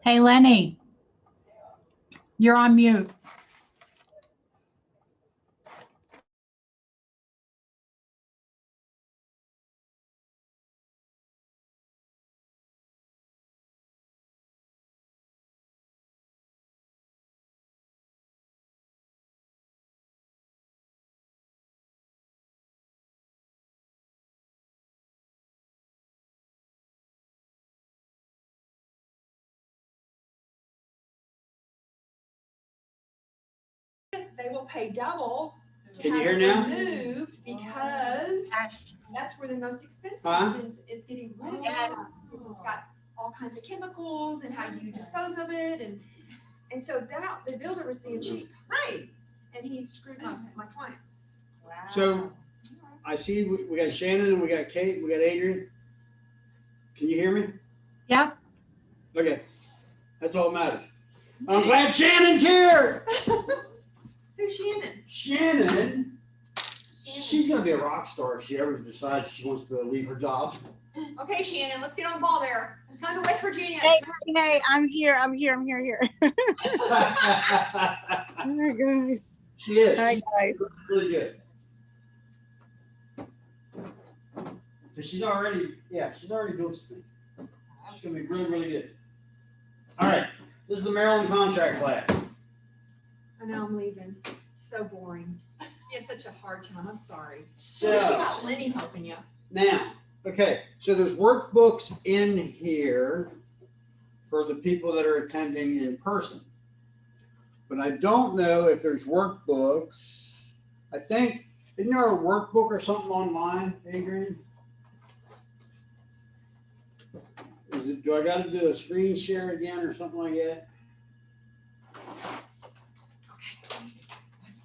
Hey, Lenny, you're on mute. They will pay double to Can you have hear it now? removed because Gosh. that's where the most expensive Huh? is getting rid of this stuff because it's got all kinds of chemicals and how you dispose of it and so that the builder was being cheap, right? And he screwed my client. Wow. So I see we got Shannon and we got Kate, we got Adrian. Can you hear me? Yep. Okay, that's all that matters. I'm glad Shannon's here. Who's Shannon? Shannon, she's gonna be a rock star if she ever decides she wants to leave her job. Okay, Shannon, let's get on the ball there. Come to West Virginia. Hey, I'm here. Oh my gosh. She is. Hi guys. Really good. Cause she's already doing something. She's gonna be really, really good. All right, this is the Maryland contract class. I know I'm leaving. So boring. You had such a hard time. I'm sorry. So You got Lenny helping you. now, okay, so there's workbooks in here for the people that are attending in person. But I don't know if there's workbooks. I think, isn't there a workbook or something online, Adrian? Do I gotta do a screen share again or something like that?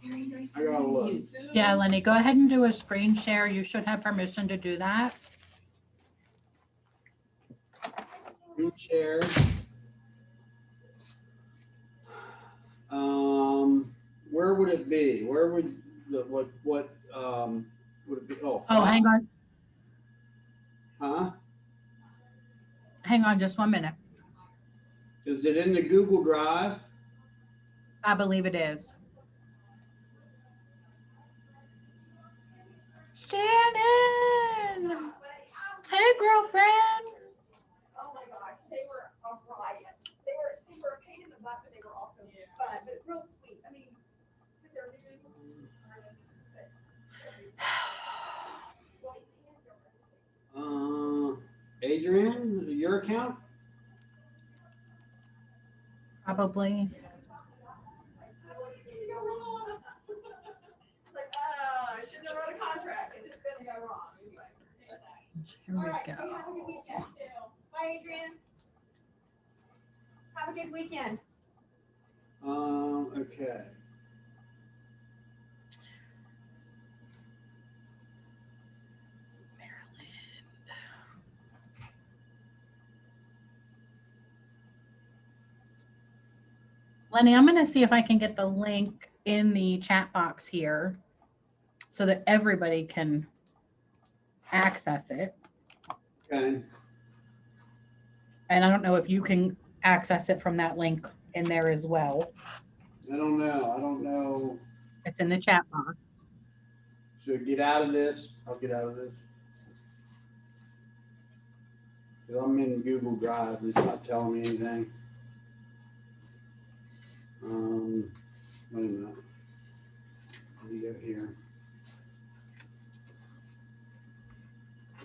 Very nice. I gotta look. Yeah, Lenny, go ahead and do a screen share. You should have permission to do that. Screen share. Where would it be? Where would what would it be? Oh, Oh, hang on. huh? Hang on just 1 minute. Is it in the Google Drive? I believe it is. Shannon! Hey, girlfriend. Oh my gosh, they were a riot. They were a pain in the butt, but they were also fun, but real sweet. I mean, they're Adrian, your account? Probably. I should have wrote a contract. It's gonna go wrong. Here we Alright, go. have a good weekend. Bye, Adrian. Have a good weekend. Okay. Lenny, I'm going to see if I can get the link in the chat box here so that everybody can access it. Okay. And I don't know if you can access it from that link in there as well. I don't know. It's in the chat box. Should I get out of this? I'll get out of this. 'Cause I'm in Google Drive. It's not telling me anything. Wait a minute. Let me go here.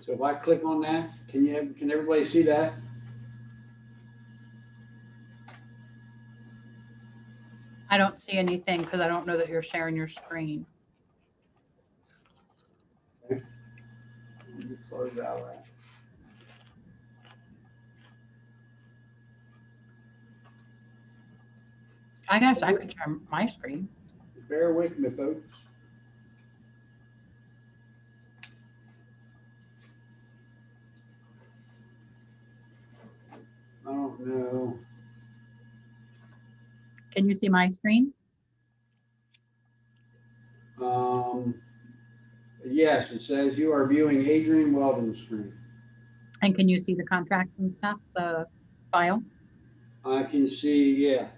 So if I click on that, can everybody see that? I don't see anything because I don't know that you're sharing your screen. Let me close out of that. I guess I could share my screen. Bear with me, folks. I don't know. Can you see my screen? Yes, it says you are viewing Adrian Weldon's screen. And can you see the contracts and stuff, the file? I can see, yeah.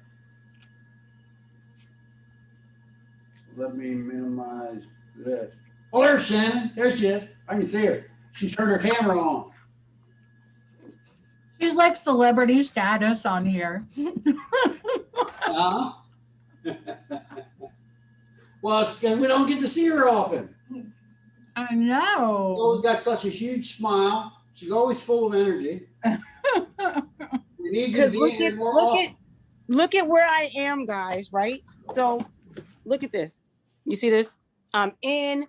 Let me minimize this. Oh, there's Shannon. There she is. I can see her. She turned her camera on. She's like celebrity status on here. Uh-huh. Well, it's 'cause we don't get to see her often. I She's know. always got such a huge smile. She's always full of energy. We need you to Because be in here more often. look at where I am, guys, right? So look at this. You see this? I'm in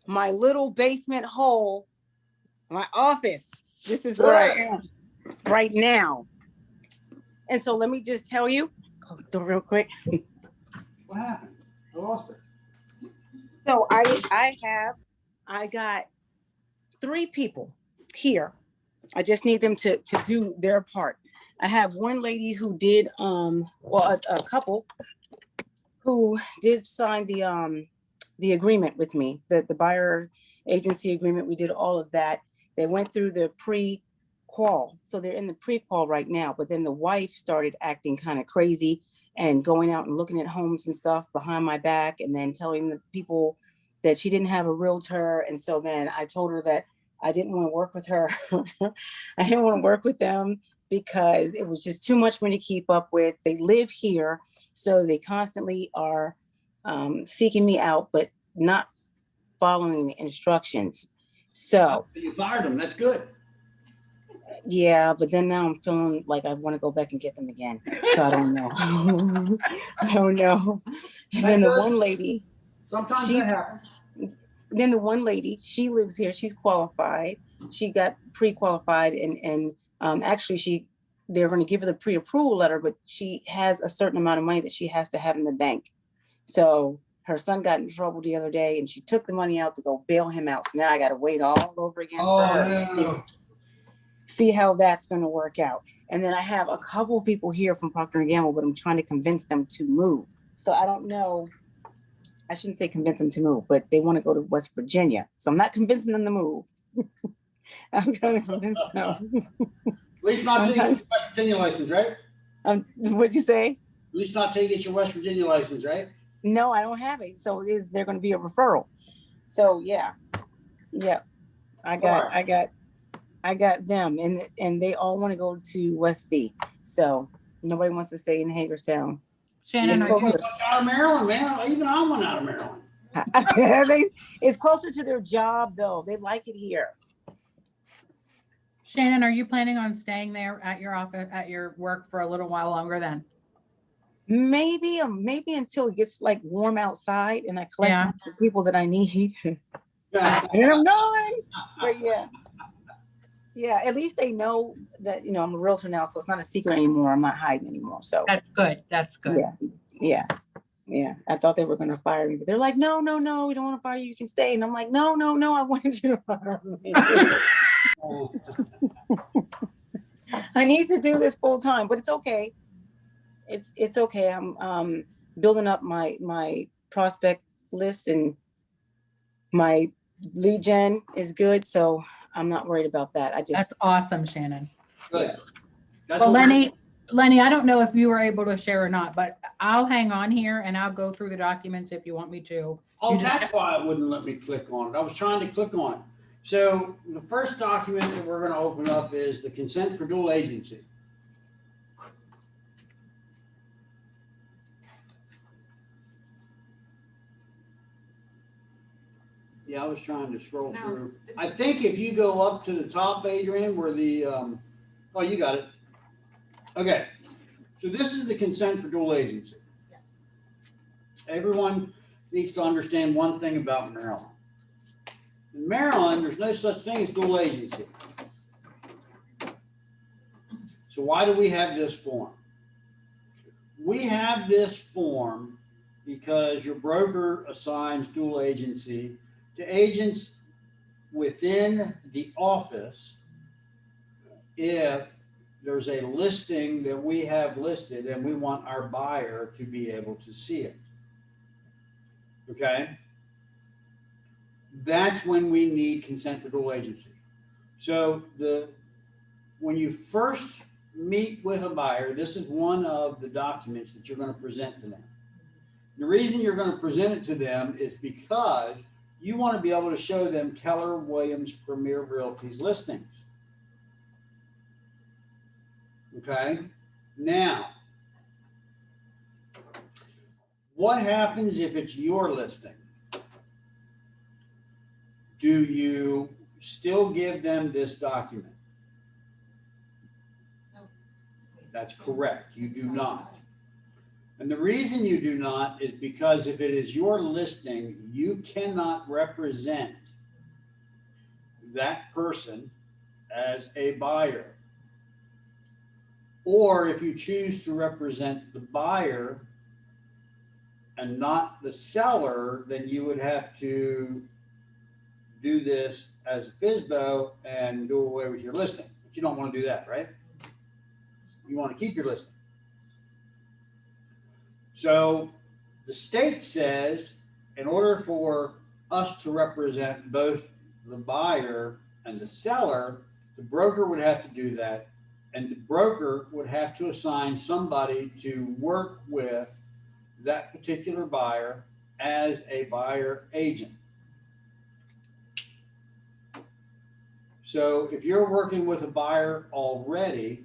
my little basement hole, my office. This is where I am right now. And so let me just tell you, close the door real quick. What happened? I lost her. So I got 3 people here. I just need them to do their part. I have one lady who did a couple who did sign the agreement with me, the buyer agency agreement. We did all of that. They went through the pre-qual. So they're in the pre-qual right now, but then the wife started acting kind of crazy and going out and looking at homes and stuff behind my back, and then telling the people that she didn't have a realtor. And so then I told her that I didn't want to work with her. I didn't want to work with them because it was just too much for me to keep up with. They live here, so they constantly are seeking me out, but not following the instructions. So You fired them. That's good. yeah, but then now I'm feeling like I want to go back and get them again. So I don't know. I don't know. And then the one lady, Sometimes that happens. then the one lady, she lives here. She's qualified. She got pre-qualified, and actually they're going to give her the pre-approval letter, but she has a certain amount of money that she has to have in the bank. So her son got in trouble the other day, and she took the money out to go bail him out. So now I got to wait all over again for her. No. See how that's going to work out. And then I have a couple of people here from Procter & Gamble, but I'm trying to convince them to move. So I don't know. I shouldn't say convince them to move, but they want to go to West Virginia. So I'm not convincing them to move. I'm going to convince them. At least not till you get your West Virginia license, right? What'd you say? At least not till you get your West Virginia license, right? No, I don't have it. So they're going to be a referral. So yeah. I got them, and they all want to go to West V. So nobody wants to stay in Hagerstown. Shannon, Are you out of Maryland, man? Even I went out of Maryland. It's closer to their job, though. They like it here. Shannon, are you planning on staying there at your office, at your work for a little while longer then? Maybe until it gets like warm outside and I collect the people that I need. And I'm going. But yeah, at least they know that, I'm a realtor now, so it's not a secret anymore. I'm not hiding anymore. So that's good. That's good. Yeah. I thought they were going to fire me, but they're like, no, we don't want to fire you. You can stay. And I'm like, no, I wanted you to fire me. I need to do this full time, but it's okay. It's okay. I'm building up my prospect list, and my lead gen is good. So I'm not worried about that. That's awesome, Shannon. Good. Well, Lenny, I don't know if you were able to share or not, but I'll hang on here and I'll go through the documents if you want me to. Oh, that's why it wouldn't let me click on it. I was trying to click on it. So the first document that we're going to open up is the consent for dual agency. Yeah, I was trying to scroll through. I think if you go up to the top, Adrian, where the, oh, you got it. Okay. So this is the consent for dual agency. Yes. Everyone needs to understand one thing about Maryland. In Maryland, there's no such thing as dual agency. So why do we have this form? We have this form because your broker assigns dual agency to agents within the office if there's a listing that we have listed and we want our buyer to be able to see it. Okay? That's when we need consent for dual agency. So when you first meet with a buyer, this is one of the documents that you're going to present to them. The reason you're going to present it to them is because you want to be able to show them Keller Williams Premier Realty's listings. Okay? Now, what happens if it's your listing? Do you still give them this document? No. That's correct. You do not. And the reason you do not is because if it is your listing, you cannot represent that person as a buyer. Or if you choose to represent the buyer and not the seller, then you would have to do this as a FSBO and do away with your listing. But you don't want to do that, right? You want to keep your listing. So the state says in order for us to represent both the buyer and the seller, the broker would have to do that. And the broker would have to assign somebody to work with that particular buyer as a buyer agent. So if you're working with a buyer already,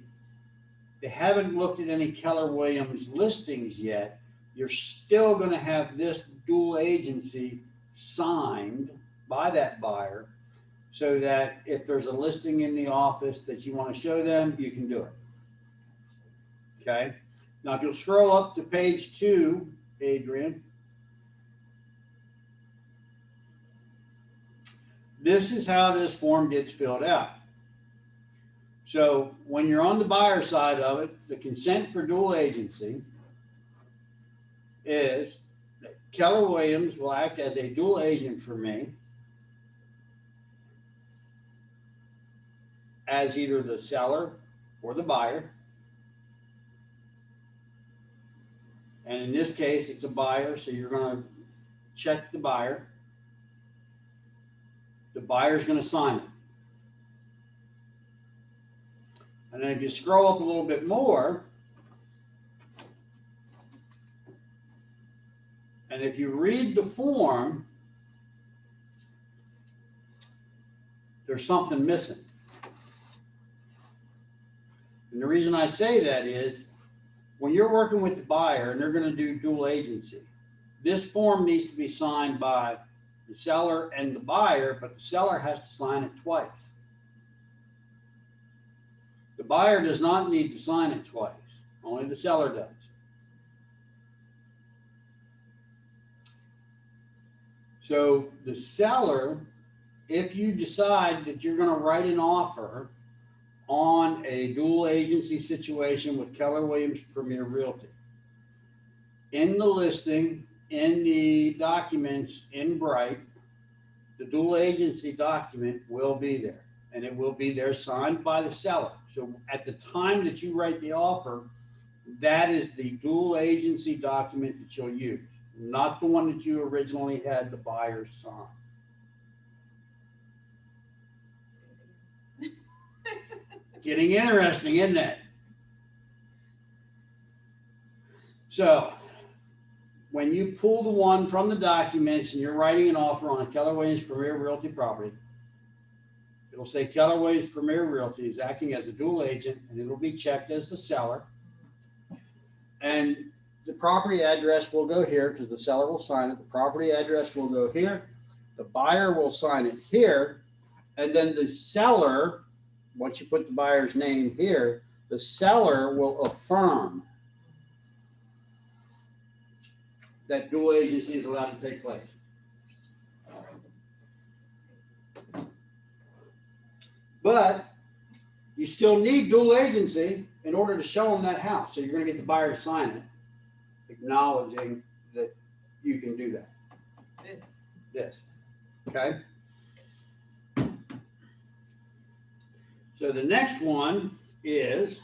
they haven't looked at any Keller Williams listings yet, you're still going to have this dual agency signed by that buyer so that if there's a listing in the office that you want to show them, you can do it. Okay. Now, if you'll scroll up to page 2, Adrian, this is how this form gets filled out. So when you're on the buyer side of it, the consent for dual agency is that Keller Williams will act as a dual agent for me as either the seller or the buyer. And in this case, it's a buyer, so you're going to check the buyer. The buyer's going to sign it. And then if you scroll up a little bit more, and if you read the form, there's something missing. And the reason I say that is when you're working with the buyer and they're going to do dual agency, this form needs to be signed by the seller and the buyer, but the seller has to sign it twice. The buyer does not need to sign it twice. Only the seller does. So the seller, if you decide that you're going to write an offer on a dual agency situation with Keller Williams Premier Realty, in the listing, in the documents in bright, the dual agency document will be there, and it will be there signed by the seller. So at the time that you write the offer, that is the dual agency document that you'll use, not the one that you originally had the buyer sign. Getting interesting, isn't it? So when you pull the one from the documents and you're writing an offer on a Keller Williams Premier Realty property, it'll say Keller Williams Premier Realty is acting as a dual agent, and it'll be checked as the seller. And the property address will go here because the seller will sign it. The property address will go here. The buyer will sign it here. And then the seller, once you put the buyer's name here, the seller will affirm that dual agency is allowed to take place. But you still need dual agency in order to show them that house. So you're going to get the buyer to sign it, acknowledging that you can do that. This. Okay. So the next one is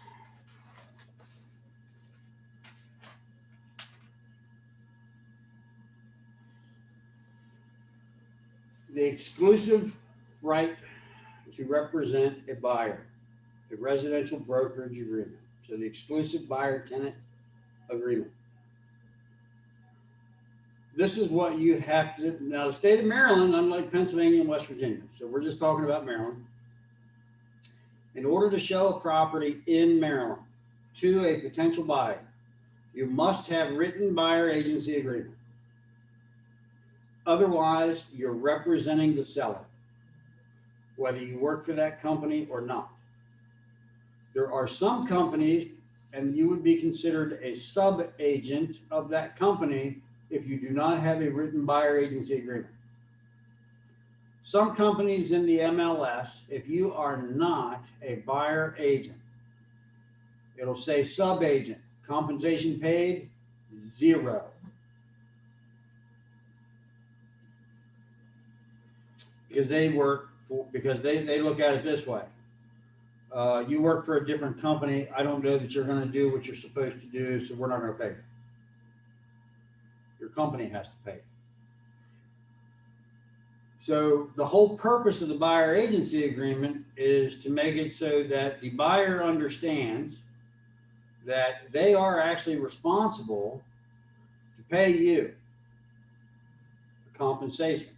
the exclusive right to represent a buyer. a residential brokerage agreement. So the exclusive buyer-tenant agreement. This is what you have to, now the state of Maryland, unlike Pennsylvania and West Virginia, so we're just talking about Maryland. In order to show a property in Maryland to a potential buyer, you must have written buyer agency agreement. Otherwise, you're representing the seller, whether you work for that company or not. There are some companies, and you would be considered a sub-agent of that company if you do not have a written buyer agency agreement. Some companies in the MLS, if you are not a buyer agent, it'll say sub-agent, compensation paid, 0. Because they work for, because they look at it this way. You work for a different company. I don't know that you're going to do what you're supposed to do, so we're not going to pay you. Your company has to pay. So the whole purpose of the buyer agency agreement is to make it so that the buyer understands that they are actually responsible to pay you the compensation.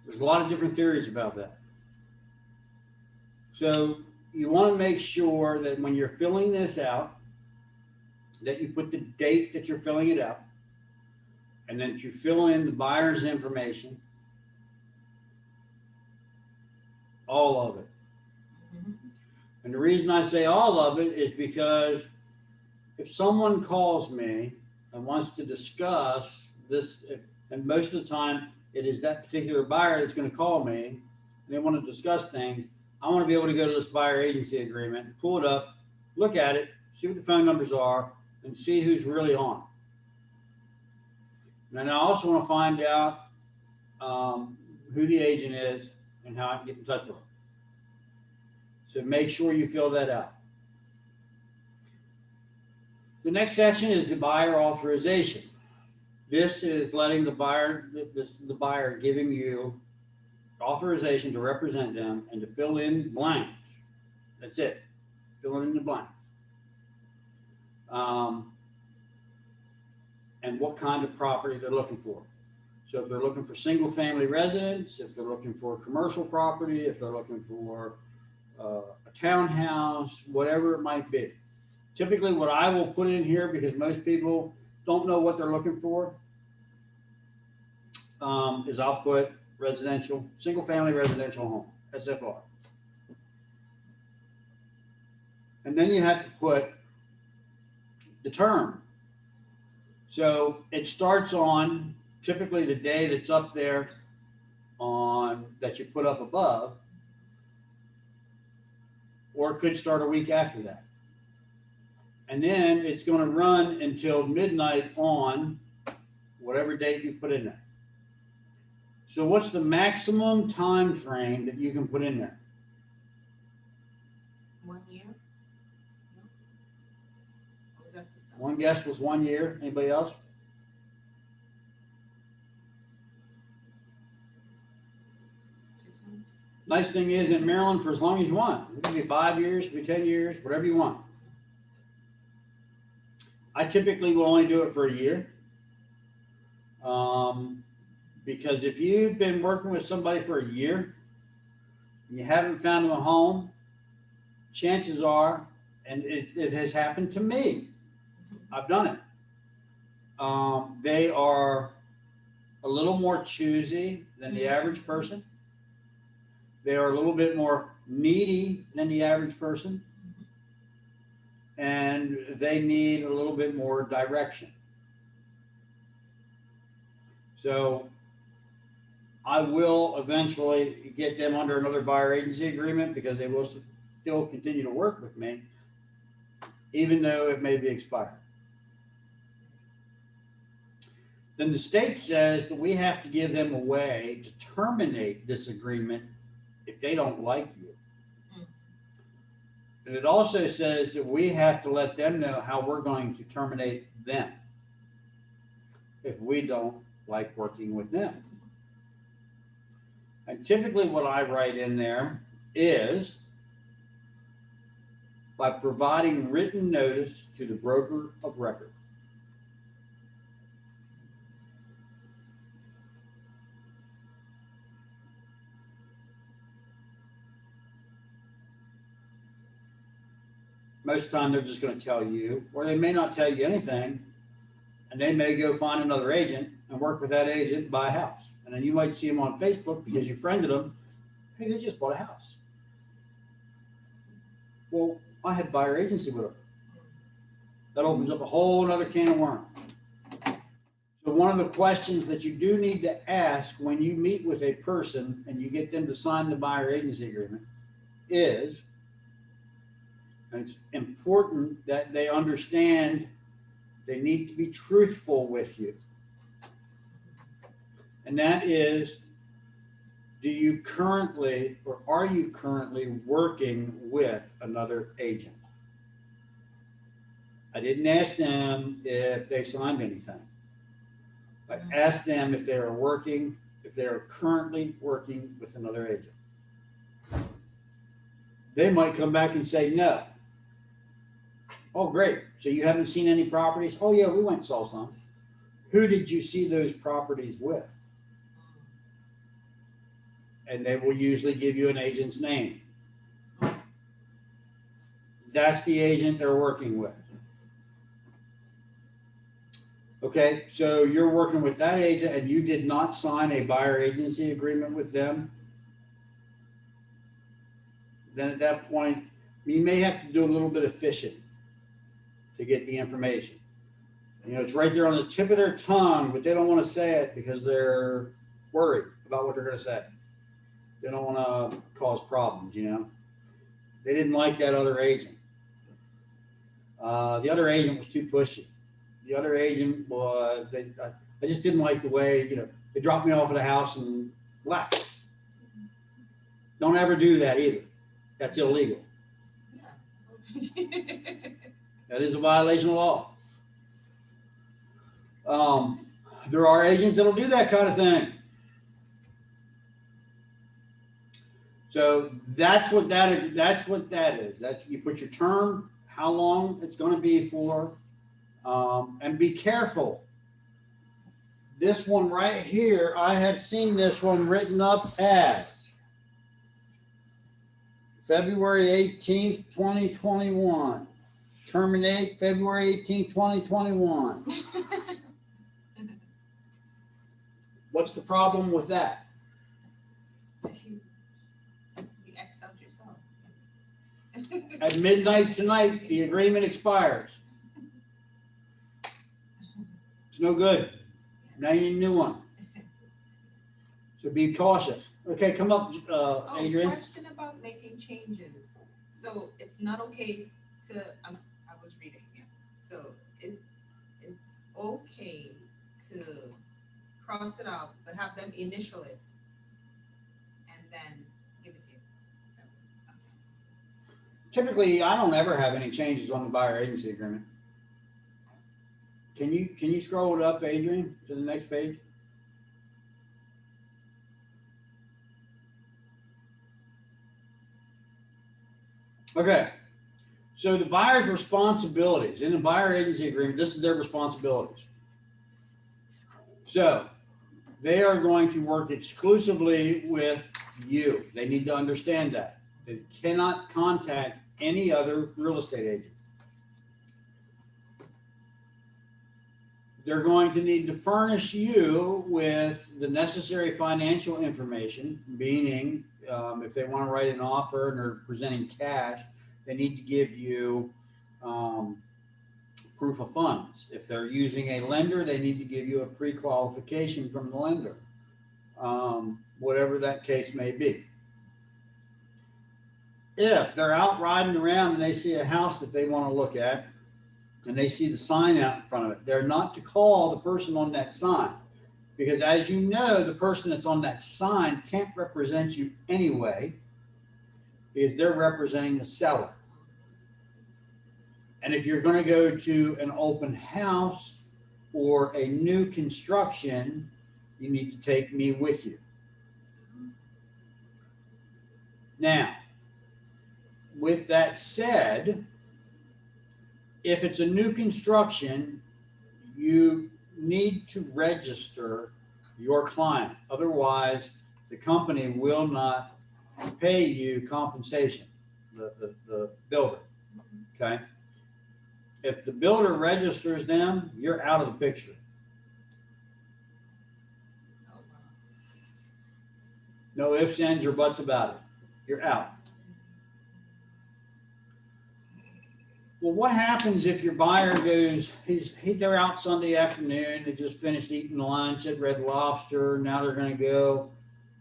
There's a lot of different theories about that. So you want to make sure that when you're filling this out, that you put the date that you're filling it out, and then you fill in the buyer's information, all of it. And the reason I say all of it is because if someone calls me and wants to discuss this, and most of the time it is that particular buyer that's going to call me, and they want to discuss things, I want to be able to go to this buyer agency agreement, pull it up, look at it, see what the phone numbers are, and see who's really on. And then I also want to find out who the agent is and how I can get in touch with them. So make sure you fill that out. The next section is the buyer authorization. This is letting the buyer, this is the buyer giving you authorization to represent them and to fill in blanks. That's it. Fill in the blanks. And what kind of property they're looking for. So if they're looking for single family residence, if they're looking for commercial property, if they're looking for a townhouse, whatever it might be. Typically what I will put in here, because most people don't know what they're looking for, is I'll put residential, single family residential home, SFR. And then you have to put the term. So it starts on typically the day that's up there on that you put up above, or it could start a week after that. And then it's going to run until midnight on whatever date you put in there. So what's the maximum time frame that you can put in there? 1 year? No? Or is that the same? One guess was 1 year. Anybody else? 6 months? Nice thing is in Maryland for as long as you want. It can be 5 years, it can be 10 years, whatever you want. I typically will only do it for a year. Because if you've been working with somebody for a year and you haven't found them a home, chances are, and it has happened to me, I've done it. They are a little more choosy than the average person. They are a little bit more needy than the average person. And they need a little bit more direction. So I will eventually get them under another buyer agency agreement because they will still continue to work with me, even though it may be expired. Then the state says that we have to give them a way to terminate this agreement if they don't like you. And it also says that we have to let them know how we're going to terminate them if we don't like working with them. And typically what I write in there is by providing written notice to the broker of record. Most of the time, they're just going to tell you, or they may not tell you anything, and they may go find another agent and work with that agent and buy a house. And then you might see them on Facebook because you friended them. Hey, they just bought a house. Well, I had buyer agency with them. That opens up a whole other can of worms. So one of the questions that you do need to ask when you meet with a person and you get them to sign the buyer agency agreement is, and it's important that they understand they need to be truthful with you. And that is, do you currently, or are you currently working with another agent? I didn't ask them if they signed anything. I asked them if they are working, if they are currently working with another agent. They might come back and say no. Oh, great. So you haven't seen any properties? Oh, yeah, we went and saw some. Who did you see those properties with? And they will usually give you an agent's name. That's the agent they're working with. Okay, so you're working with that agent and you did not sign a buyer agency agreement with them. Then at that point, you may have to do a little bit of fishing to get the information. You know, it's right there on the tip of their tongue, but they don't want to say it because they're worried about what they're going to say. They don't want to cause problems, you know. They didn't like that other agent. The other agent was too pushy. The other agent was, I just didn't like the way, you know, they dropped me off at the house and left. Don't ever do that either. That's illegal. That is a violation of law. There are agents that'll do that kind of thing. So that's what that is. That's, you put your term, how long it's going to be for, and be careful. This one right here, I had seen this one written up as February 18th, 2021. Terminate February 18th, 2021. What's the problem with that? You X'd out yourself. At midnight tonight, the agreement expires. It's no good. Now you need a new one. So be cautious. Okay, come up, Adrian. Question about making changes. So it's not okay to, I was reading here. So it's okay to cross it out, but have them initial it and then give it to you. Typically, I don't ever have any changes on the buyer agency agreement. Can you scroll it up, Adrian, to the next page? Okay. So the buyer's responsibilities in the buyer agency agreement, this is their responsibilities. So they are going to work exclusively with you. They need to understand that. They cannot contact any other real estate agent. They're going to need to furnish you with the necessary financial information, meaning if they want to write an offer and they're presenting cash, they need to give you proof of funds. If they're using a lender, they need to give you a pre-qualification from the lender, whatever that case may be. If they're out riding around and they see a house that they want to look at and they see the sign out in front of it, they're not to call the person on that sign, because as you know, the person that's on that sign can't represent you anyway, because they're representing the seller. And if you're going to go to an open house or a new construction, you need to take me with you. Now, with that said, if it's a new construction, you need to register your client. Otherwise, the company will not pay you compensation, the builder, okay? If the builder registers them, you're out of the picture. Oh, wow. No ifs, ands, or buts about it. You're out. Well, what happens if your buyer goes, they're out Sunday afternoon, they just finished eating lunch at Red Lobster, now they're gonna go,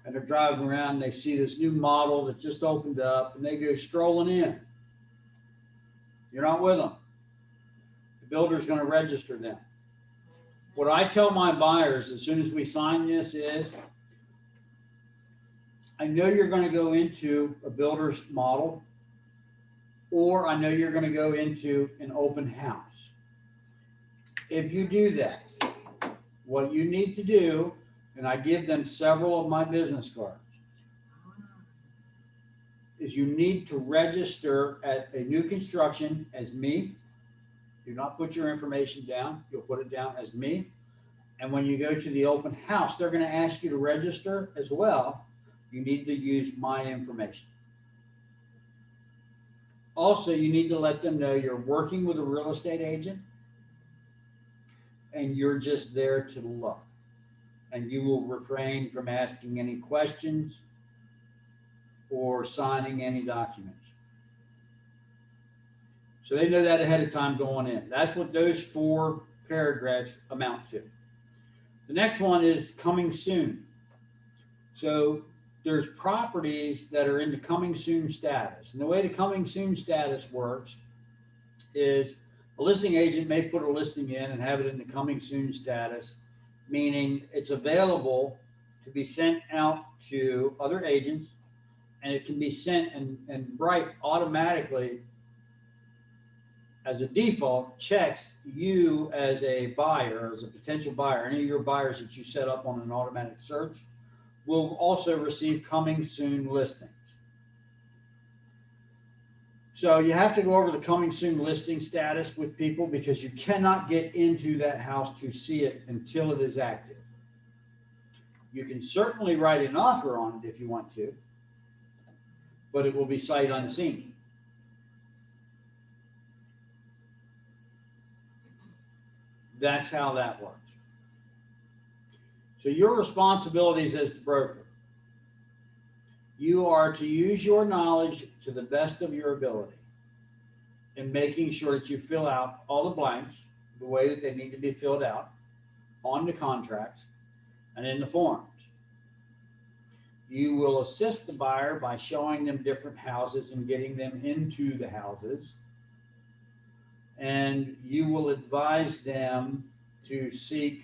and they're driving around and they see this new model that just opened up and they go strolling in. You're not with them. The builder's gonna register them. What I tell my buyers as soon as we sign this is, I know you're gonna go into a builder's model, or I know you're going to go into an open house. If you do that, what you need to do, and I give them several of my business cards, is you need to register at a new construction as me. Do not put your information down. You'll put it down as me. And when you go to the open house, they're going to ask you to register as well. You need to use my information. Also, you need to let them know you're working with a real estate agent and you're just there to look. And you will refrain from asking any questions or signing any documents. So they know that ahead of time going in. That's what those 4 paragraphs amount to. The next one is coming soon. So there's properties that are in the coming soon status. And the way the coming soon status works is a listing agent may put a listing in and have it in the coming soon status, meaning it's available to be sent out to other agents, and it can be sent and Bright automatically, as a default, checks you as a buyer, as a potential buyer, any of your buyers that you set up on an automatic search will also receive coming soon listings. So you have to go over the coming soon listing status with people because you cannot get into that house to see it until it is active. You can certainly write an offer on it if you want to, but it will be sight unseen. That's how that works. So your responsibilities as the broker, you are to use your knowledge to the best of your ability in making sure that you fill out all the blanks the way that they need to be filled out on the contracts and in the forms. You will assist the buyer by showing them different houses and getting them into the houses. And you will advise them to seek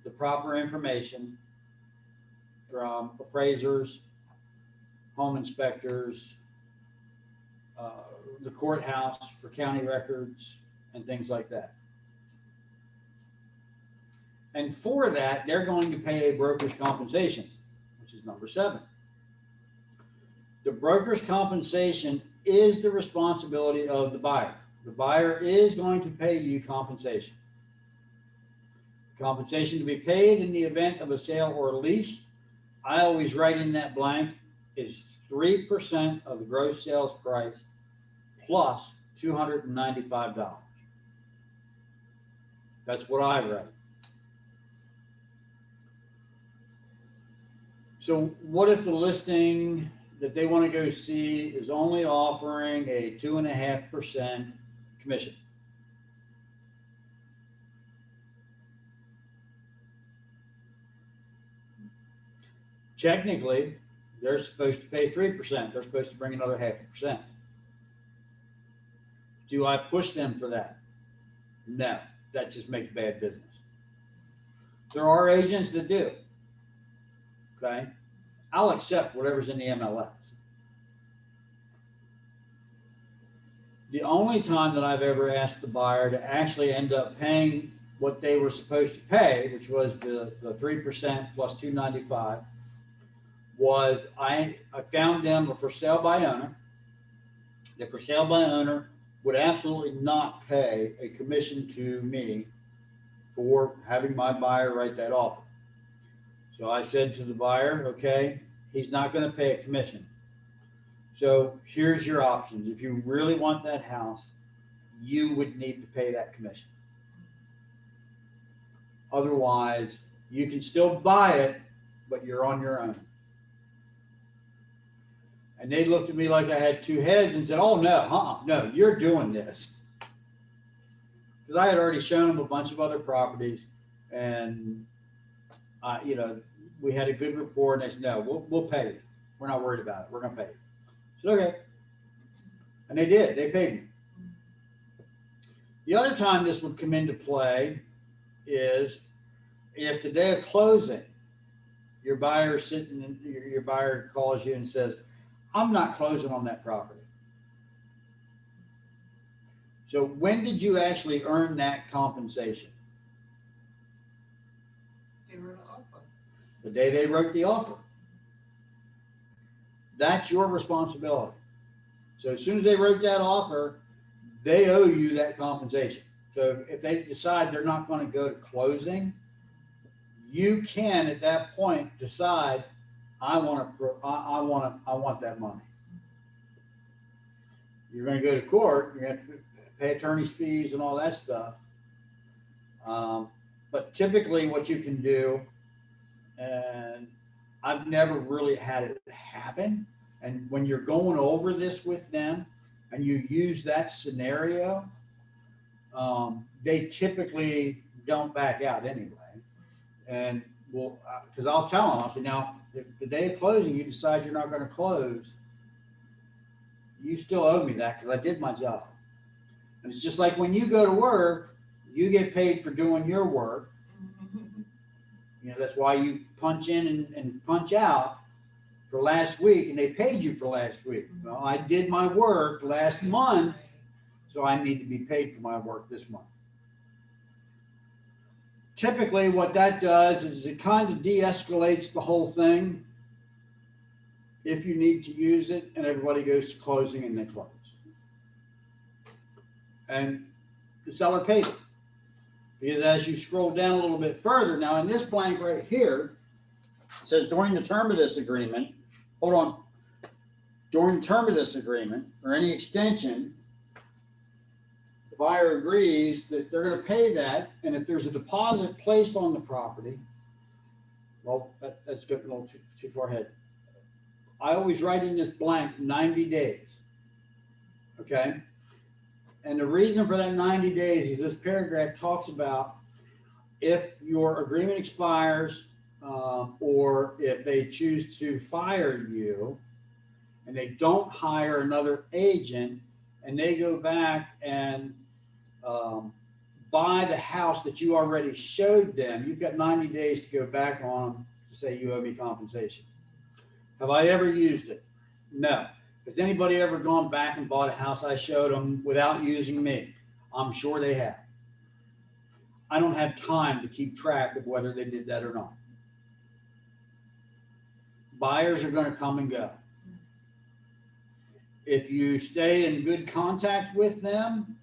the proper information from appraisers, home inspectors, the courthouse for county records, and things like that. And for that, they're going to pay a broker's compensation, which is number 7. The broker's compensation is the responsibility of the buyer. The buyer is going to pay you compensation. Compensation to be paid in the event of a sale or a lease, I always write in that blank, is 3% of the gross sales price plus $295. That's what I write. So what if the listing that they want to go see is only offering a 2.5% commission? Technically, they're supposed to pay 3%. They're supposed to bring another 0.5%. Do I push them for that? No, that just makes bad business. There are agents that do. Okay, I'll accept whatever's in the MLS. The only time that I've ever asked the buyer to actually end up paying what they were supposed to pay, which was the 3% plus $295, was I found them a for sale by owner, the for sale by owner would absolutely not pay a commission to me for having my buyer write that offer. So I said to the buyer, okay, he's not going to pay a commission. So here's your options. If you really want that house, you would need to pay that commission. Otherwise, you can still buy it, but you're on your own. And they looked at me like I had two heads and said, oh, no, no, you're doing this. Because I had already shown them a bunch of other properties, and, you know, we had a good rapport, and they said, no, we'll pay you. We're not worried about it. We're going to pay you. I said, okay. And they did. They paid me. The other time this would come into play is if the day of closing, your buyer your buyer calls you and says, I'm not closing on that property. So when did you actually earn that compensation? They wrote an offer. The day they wrote the offer. That's your responsibility. So as soon as they wrote that offer, they owe you that compensation. So if they decide they're not going to go to closing, you can at that point decide, I want that money. You're going to go to court. You're going to have to pay attorney's fees and all that stuff. But typically, what you can do, and I've never really had it happen. And when you're going over this with them, and you use that scenario, they typically don't back out anyway. And well, because I'll tell them, I'll say, now, if the day of closing you decide you're not going to close, you still owe me that because I did my job. And it's just like when you go to work, you get paid for doing your work. You know, that's why you punch in and punch out for last week, and they paid you for last week. Well, I did my work last month, so I need to be paid for my work this month. Typically, what that does is it kind of de-escalates the whole thing if you need to use it, and everybody goes to closing and they close. And the seller pays it. Because as you scroll down a little bit further, now in this blank right here, it says during the term of this agreement, hold on, during the term of this agreement or any extension, the buyer agrees that they're going to pay that, and if there's a deposit placed on the property, well, that's getting a little too far ahead. I always write in this blank 90 days, okay? And the reason for that 90 days is this paragraph talks about if your agreement expires or if they choose to fire you and they don't hire another agent and they go back and buy the house that you already showed them, you've got 90 days to go back on them to say you owe me compensation. Have I ever used it? No. Has anybody ever gone back and bought a house I showed them without using me? I'm sure they have. I don't have time to keep track of whether they did that or not. Buyers are going to come and go. If you stay in good contact with them,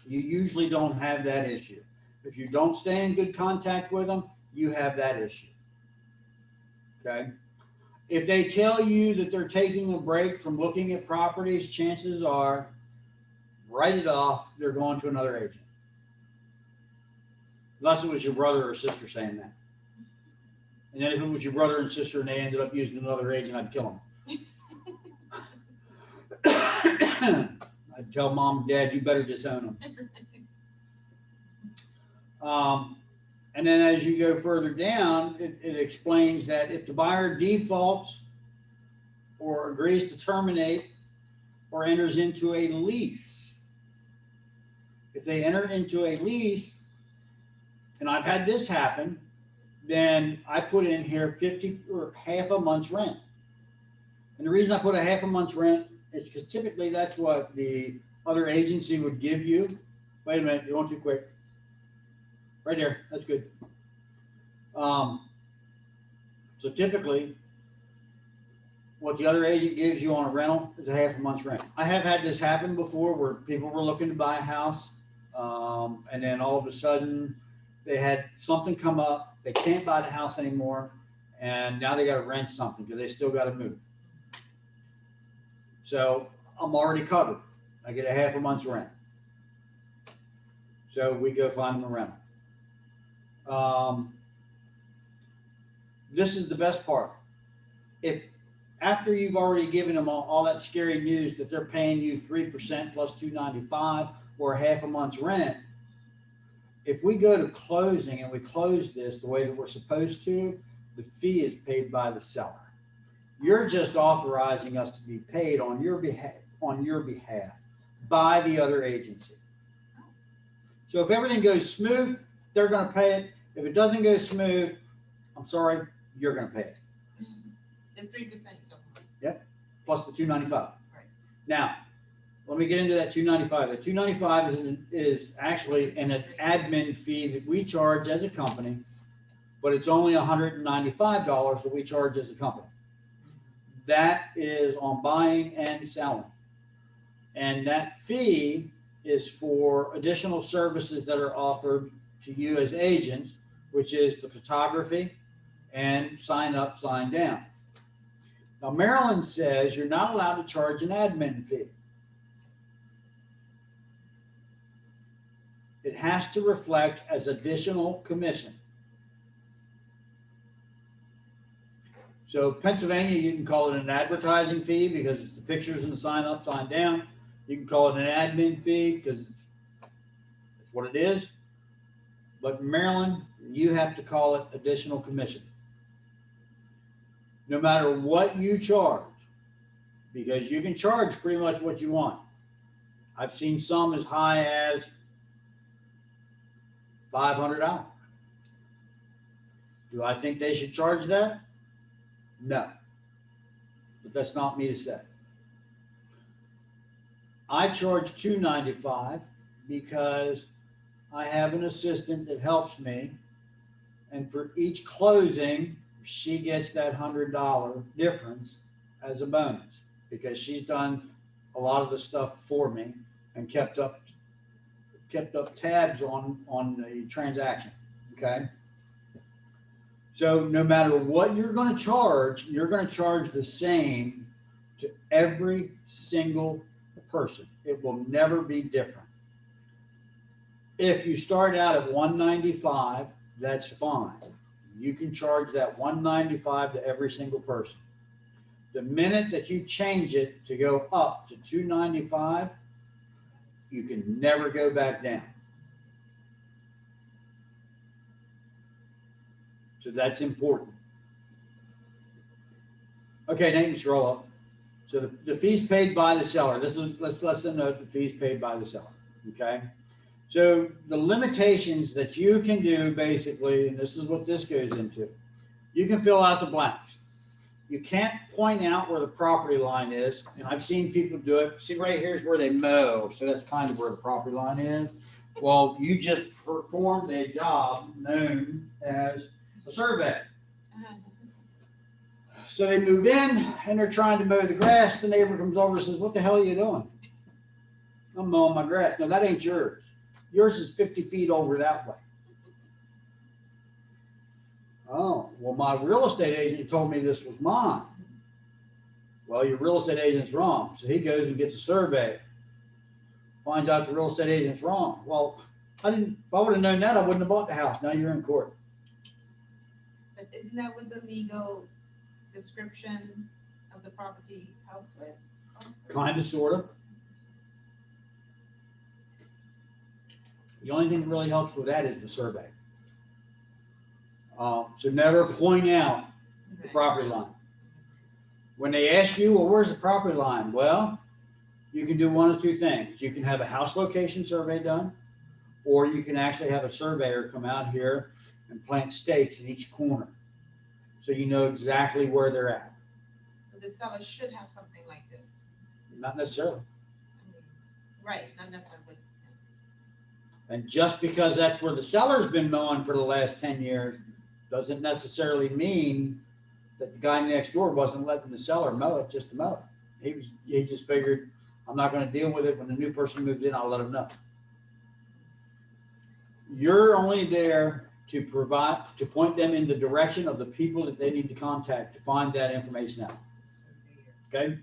you usually don't have that issue. If you don't stay in good contact with them, you have that issue. Okay? If they tell you that they're taking a break from looking at properties, chances are, write it off, they're going to another agent. Unless it was your brother or sister saying that. And then if it was your brother and sister and they ended up using another agent, I'd kill them. I'd tell mom and dad, you better disown them. And then as you go further down, it explains that if the buyer defaults or agrees to terminate or enters into a lease, if they enter into a lease, and I've had this happen, then I put in here 50 or half a month's rent. And the reason I put a half a month's rent is because typically that's what the other agency would give you. Wait a minute, you're going too quick. Right there, that's good. So typically, what the other agent gives you on a rental is a half a month's rent. I have had this happen before where people were looking to buy a house, and then all of a sudden they had something come up. They can't buy the house anymore, and now they got to rent something because they still got to move. So I'm already covered. I get a half a month's rent. So we go find them a rental. This is the best part. If after you've already given them all that scary news that they're paying you 3% plus $295 or half a month's rent, if we go to closing and we close this the way that we're supposed to, the fee is paid by the seller. You're just authorizing us to be paid on your behalf by the other agency. So if everything goes smooth, they're going to pay it. If it doesn't go smooth, I'm sorry, you're going to pay it. The 3%. Yep, plus the $295. Right. Now, let me get into that $295. The $295 is actually an admin fee that we charge as a company, but it's only $195 that we charge as a company. That is on buying and selling. And that fee is for additional services that are offered to you as agents, which is the photography and sign up, sign down. Now, Maryland says you're not allowed to charge an admin fee. It has to reflect as additional commission. So Pennsylvania, you can call it an advertising fee because it's the pictures and the sign up, sign down. You can call it an admin fee because it's what it is. But in Maryland, you have to call it additional commission. No matter what you charge, because you can charge pretty much what you want. I've seen some as high as $500. Do I think they should charge that? No. But that's not me to say. I charge $295 because I have an assistant that helps me, and for each closing, she gets that $100 difference as a bonus because she's done a lot of the stuff for me and kept up tabs on the transaction. Okay. So no matter what you're going to charge the same to every single person. It will never be different. If you start out at $195, that's fine. You can charge that $195 to every single person. The minute that you change it to go up to $295, you can never go back down. So that's important. Okay, Nathan, scroll up. So the fees paid by the seller. Let's note the fees paid by the seller. Okay. So the limitations that you can do basically, and this is what this goes into, you can fill out the blanks. You can't point out where the property line is, and I've seen people do it. See, right here's where they mow, so that's kind of where the property line is. Well, you just performed a job known as a survey. So they move in and they're trying to mow the grass. The neighbor comes over and says, "What the hell are you doing?" "I'm mowing my grass." "No, that ain't yours. Yours is 50 feet over that way." "Oh, well, my real estate agent told me this was mine." "Well, your real estate agent's wrong." So he goes and gets a survey, finds out the real estate agent's wrong. "Well, if I would have known that, I wouldn't have bought the house." Now you're in court. But isn't that what the legal description of the property helps with? Kind of, sort of. The only thing that really helps with that is the survey. So never point out the property line. When they ask you, "Well, where's the property line?" Well, you can do one of two things. You can have a house location survey done, or you can actually have a surveyor come out here and plant stakes in each corner, so you know exactly where they're at. But the seller should have something like this. Not necessarily. I mean, right, not necessarily with. And just because that's where the seller's been mowing for the last 10 years doesn't necessarily mean that the guy next door wasn't letting the seller mow it just to mow it. He just figured, I'm not going to deal with it. When the new person moves in, I'll let them know. You're only there to point them in the direction of the people that they need to contact to find that information out. Okay.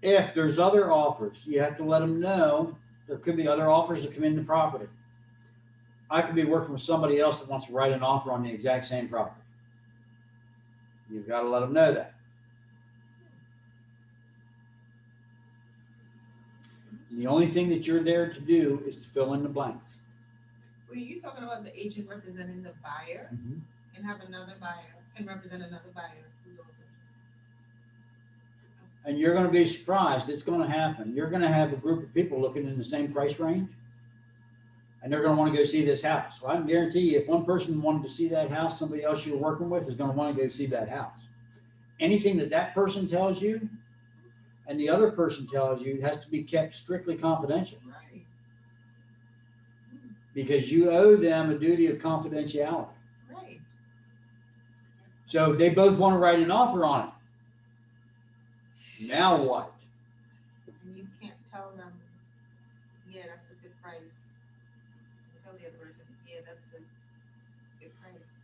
If there's other offers, you have to let them know there could be other offers that come in the property. I could be working with somebody else that wants to write an offer on the exact same property. You've got to let them know that. The only thing that you're there to do is to fill in the blanks. Were you talking about the agent representing the buyer and have another buyer and represent another buyer who's also interested? And you're going to be surprised. It's going to happen. You're going to have a group of people looking in the same price range, and they're going to want to go see this house. Well, I can guarantee you, if one person wanted to see that house, somebody else you're working with is going to want to go see that house. Anything that person tells you and the other person tells you has to be kept strictly confidential. Right. Because you owe them a duty of confidentiality. Right. So they both want to write an offer on it. Now what? And you can't tell them, yeah, that's a good price. You tell the other person, yeah, that's a good price.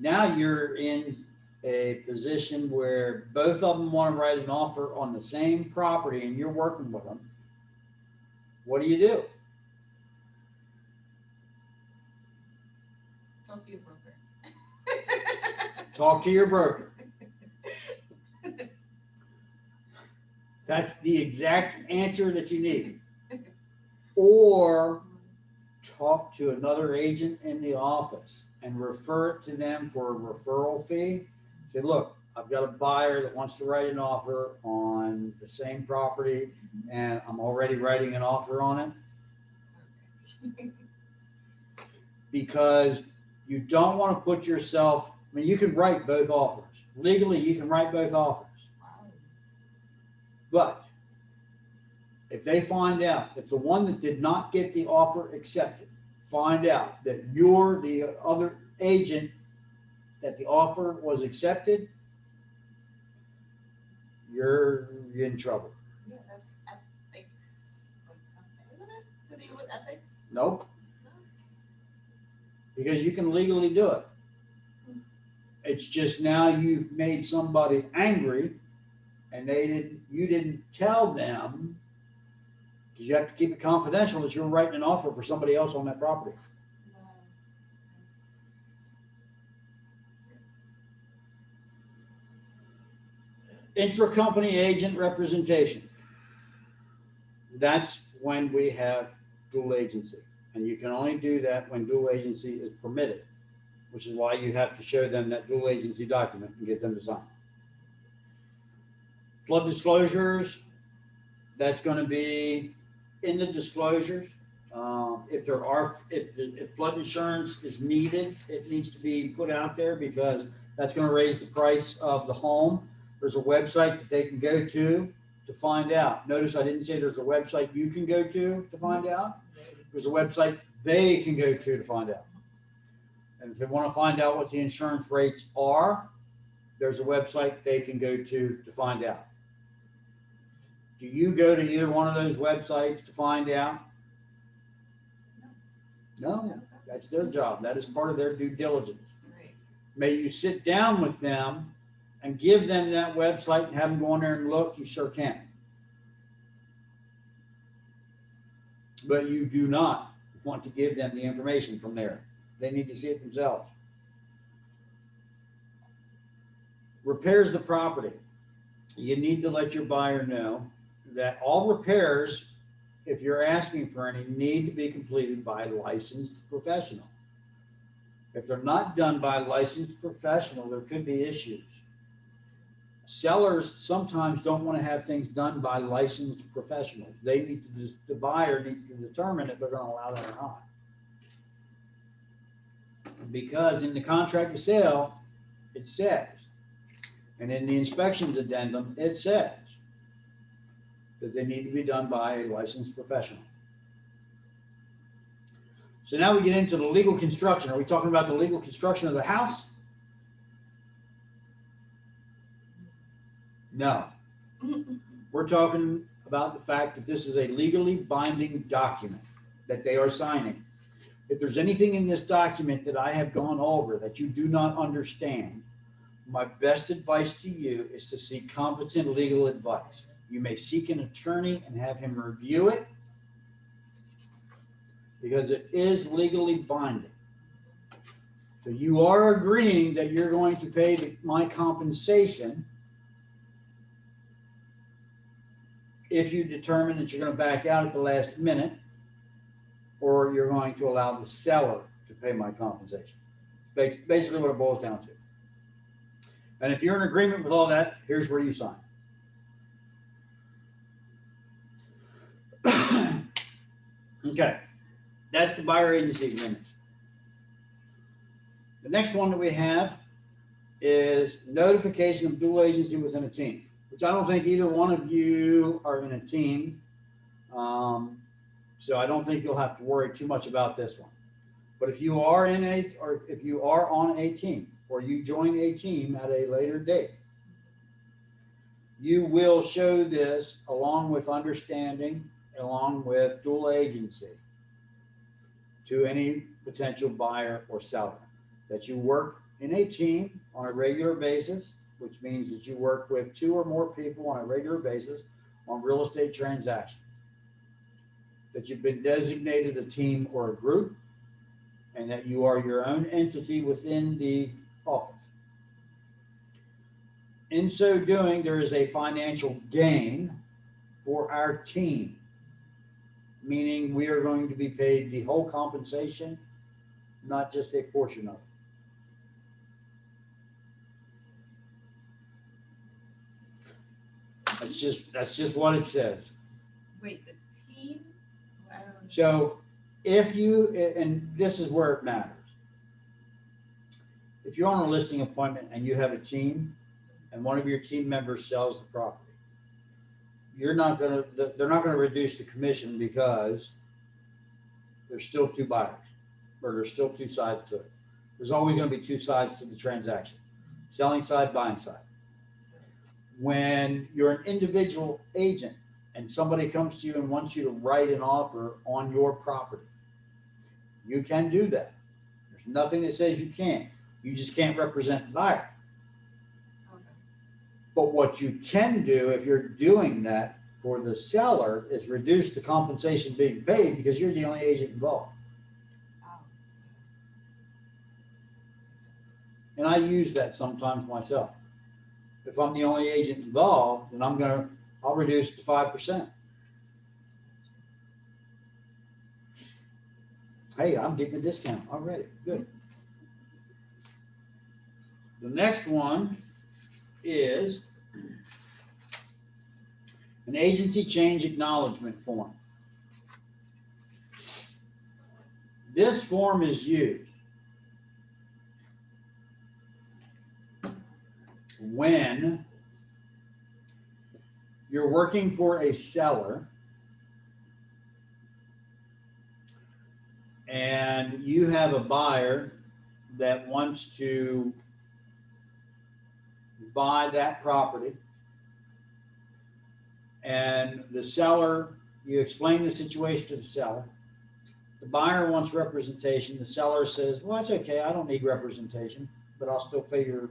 Now you're in a position where both of them want to write an offer on the same property and you're working with them. What do? Talk to your broker. Talk to your broker. That's the exact answer that you need. Or talk to another agent in the office and refer it to them for a referral fee. Say, look, I've got a buyer that wants to write an offer on the same property and I'm already writing an offer on it. Because you don't want to put yourself, I mean, you can write both offers. Legally, you can write both offers. But if they find out, if the one that did not get the offer accepted, find out that you're the other agent that the offer was accepted, you're in trouble. Yeah, that's ethics or something, isn't it? To deal with ethics? Nope. Because you can legally do it. It's just now you've made somebody angry and you didn't tell them, because you have to keep it confidential, that you're writing an offer for somebody else on that property. Intra-company agent representation. That's when we have dual agency. And you can only do that when dual agency is permitted, which is why you have to show them that dual agency document and get them to sign. Flood disclosures, that's going to be in the disclosures. If flood insurance is needed, it needs to be put out there because that's going to raise the price of the home. There's a website that they can go to find out. Notice I didn't say there's a website you can go to find out. There's a website they can go to find out. And if they want to find out what the insurance rates are, there's a website they can go to find out. Do you go to either one of those websites to find out? No, that's their job. That is part of their due diligence. Right. May you sit down with them and give them that website and have them go in there and look. You sure can. But you do not want to give them the information from there. They need to see it themselves. Repairs the property. You need to let your buyer know that all repairs, if you're asking for any, need to be completed by a licensed professional. If they're not done by a licensed professional, there could be issues. Sellers sometimes don't want to have things done by licensed professionals. The buyer needs to determine if they're going to allow that or not. Because in the contract of sale, it says, and in the inspections addendum, it says that they need to be done by a licensed professional. So now we get into the legal construction. Are we talking about the legal construction of the house? No. We're talking about the fact that this is a legally binding document that they are signing. If there's anything in this document that I have gone over that you do not understand, my best advice to you is to seek competent legal advice. You may seek an attorney and have him review it because it is legally binding. So you are agreeing that you're going to pay my compensation if you determine that you're going to back out at the last minute, or you're going to allow the seller to pay my compensation. Basically what it boils down to. And if you're in agreement with all that, here's where you sign. Okay, that's the buyer agency agreement. The next one that we have is notification of dual agency within a team, which I don't think either one of you are in a team. So I don't think you'll have to worry too much about this one. But if you are in a, or if you are on a team, or you join a team at a later date, you will show this along with understanding, along with dual agency to any potential buyer or seller, that you work in a team on a regular basis, which means that you work with 2 or more people on a regular basis on real estate transactions, that you've been designated a team or a group, and that you are your own entity within the office. In so doing, there is a financial gain for our team, meaning we are going to be paid the whole compensation, not just a portion of it. That's just what it says. Wait, the team? I don't. So if you, and this is where it matters. If you're on a listing appointment and you have a team and one of your team members sells the property, they're not going to reduce the commission because there's still 2 buyers, or there's still 2 sides to it. There's always going to be 2 sides to the transaction, selling side, buying side. When you're an individual agent and somebody comes to you and wants you to write an offer on your property, you can do that. There's nothing that says you can't. You just can't represent the buyer. Okay. But what you can do if you're doing that for the seller is reduce the compensation being paid because you're the only agent involved. Oh. And I use that sometimes myself. If I'm the only agent involved, then I'll reduce to 5%. Hey, I'm getting a discount already. Good. The next one is an agency change acknowledgement form. This form is used when you're working for a seller and you have a buyer that wants to buy that property, and the seller, you explain the situation to the seller. The buyer wants representation. The seller says, well, that's okay. I don't need representation, but I'll still pay your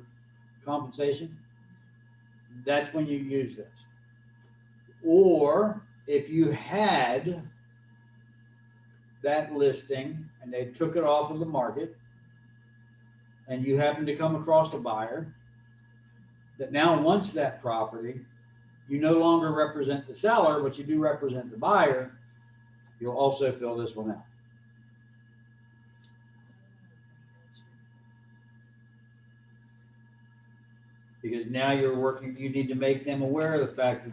compensation. That's when you use this. Or if you had that listing and they took it off of the market and you happen to come across a buyer that now wants that property, you no longer represent the seller, but you do represent the buyer, you'll also fill this one out. Because now you're working, you need to make them aware of the fact that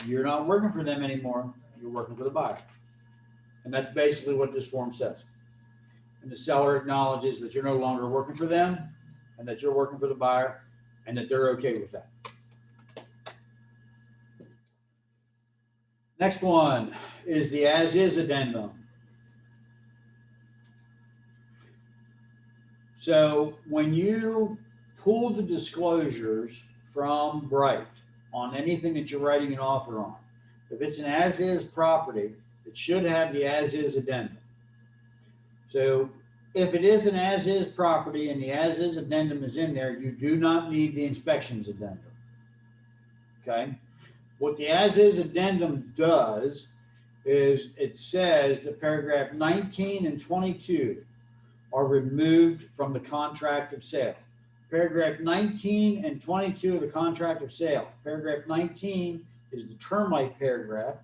you're not working for them anymore, you're working for the buyer. And that's basically what this form says. And the seller acknowledges that you're no longer working for them and that you're working for the buyer and that they're okay with that. Next one is the as-is addendum. So when you pull the disclosures from Bright on anything that you're writing an offer on. If it's an as-is property, it should have the as-is addendum. So if it is an as-is property and the as-is addendum is in there, you do not need the inspections addendum. Okay? What the as-is addendum does is it says that paragraph 19 and 22 are removed from the contract of sale. Paragraph 19 and 22 of the contract of sale. Paragraph 19 is the termite paragraph.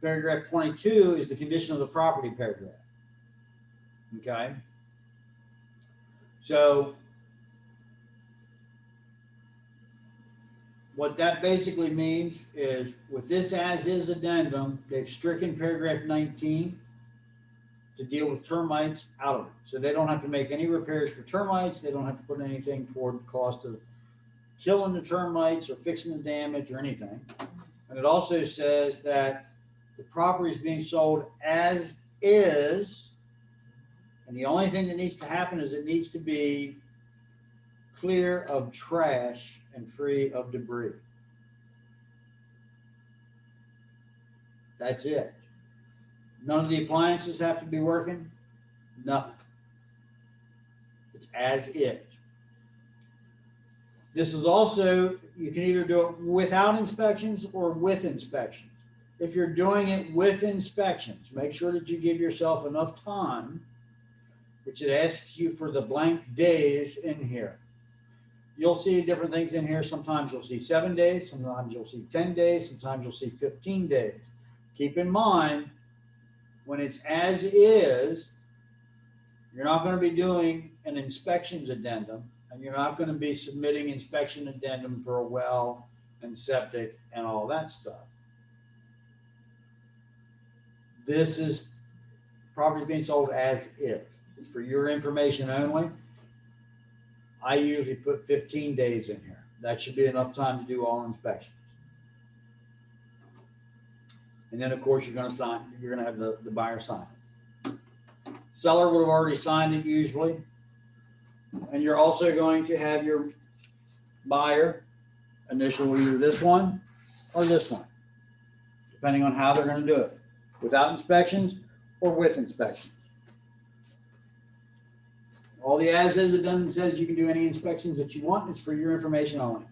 Paragraph 22 is the condition of the property paragraph. Okay? So what that basically means is with this as-is addendum, they've stricken paragraph 19 to deal with termites out of it. So they don't have to make any repairs for termites. They don't have to put anything toward the cost of killing the termites or fixing the damage or anything. And it also says that the property is being sold as is. And the only thing that needs to happen is it needs to be clear of trash and free of debris. That's it. None of the appliances have to be working. Nothing. It's as is. This is also, you can either do it without inspections or with inspections. If you're doing it with inspections, make sure that you give yourself enough time, which it asks you for the blank days in here. You'll see different things in here. Sometimes you'll see 7 days, sometimes you'll see 10 days, sometimes you'll see 15 days. Keep in mind, when it's as is, you're not going to be doing an inspections addendum, and you're not going to be submitting inspection addendum for a well and septic and all that stuff. This is property being sold as is. It's for your information only. I usually put 15 days in here. That should be enough time to do all inspections. And then, of course, you're going to sign. You're going to have the buyer sign it. Seller would have already signed it usually. And you're also going to have your buyer initial either this one or this one, depending on how they're going to do it, without inspections or with inspections. All the as-is addendum says you can do any inspections that you want. It's for your information only.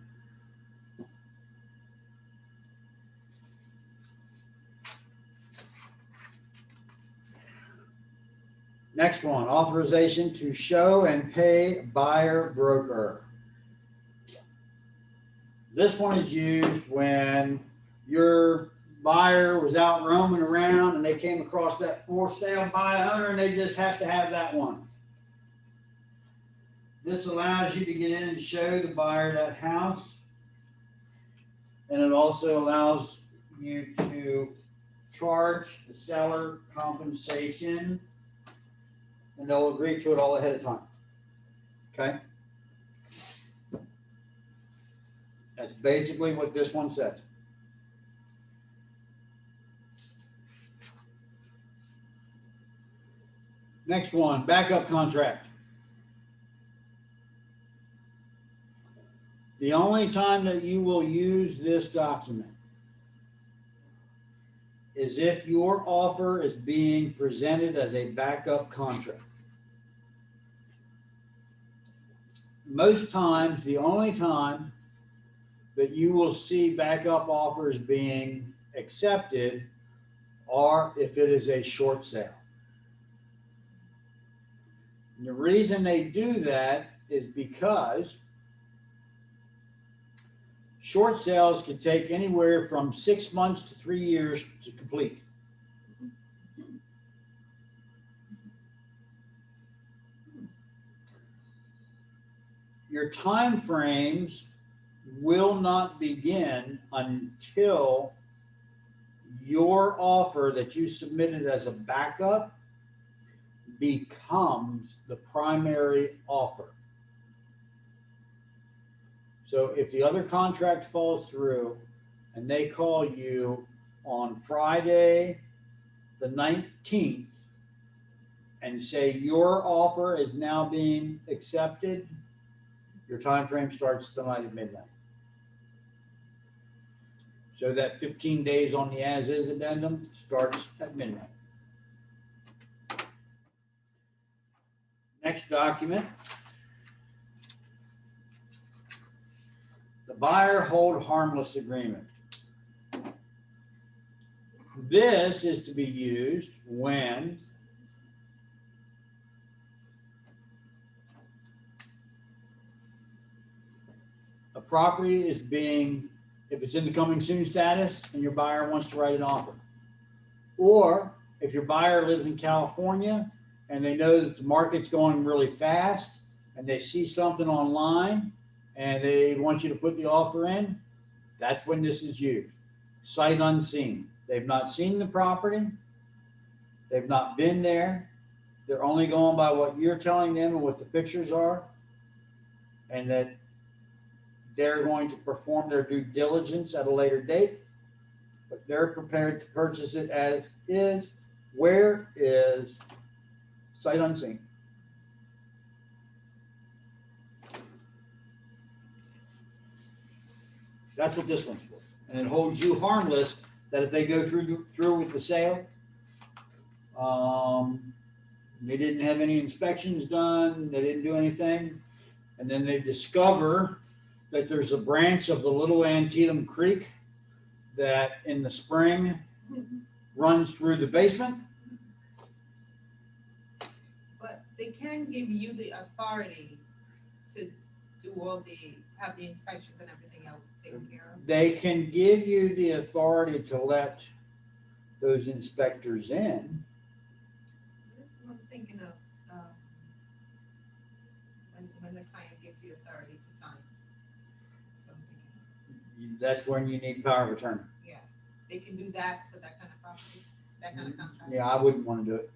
Next one, authorization to show and pay buyer broker. This one is used when your buyer was out roaming around and they came across that for sale by owner and they just have to have that one. This allows you to get in and show the buyer that house. And it also allows you to charge the seller compensation, and they'll agree to it all ahead of time. Okay? That's basically what this one says. Next one, backup contract. The only time that you will use this document is if your offer is being presented as a backup contract. Most times, the only time that you will see backup offers being accepted are if it is a short sale. And the reason they do that is because short sales can take anywhere from 6 months to 3 years to complete. Your time frames will not begin until your offer that you submitted as a backup becomes the primary offer. So if the other contract falls through and they call you on Friday the 19th and say your offer is now being accepted, Your time frame starts tonight at midnight. So that 15 days on the as-is addendum starts at midnight. Next document. The buyer hold harmless agreement. This is to be used when a property is being, if it's in the coming soon status and your buyer wants to write an offer. Or if your buyer lives in California and they know that the market's going really fast and they see something online and they want you to put the offer in, that's when this is used. Sight unseen. They've not seen the property. They've not been there. They're only going by what you're telling them and what the pictures are, and that they're going to perform their due diligence at a later date, but they're prepared to purchase it as is. Where is sight unseen? That's what this one's for. And it holds you harmless that if they go through with the sale, they didn't have any inspections done, they didn't do anything, and then they discover that there's a branch of the Little Antietam Creek that in the spring runs through the basement. But they can give you the authority to do all have the inspections and everything else taken care of. They can give you the authority to let those inspectors in. That's what I'm thinking of, when the client gives you authority to sign. That's what I'm thinking of. That's when you need power of attorney. Yeah, they can do that for that kind of property, that kind of contract. Yeah, I wouldn't want to do it.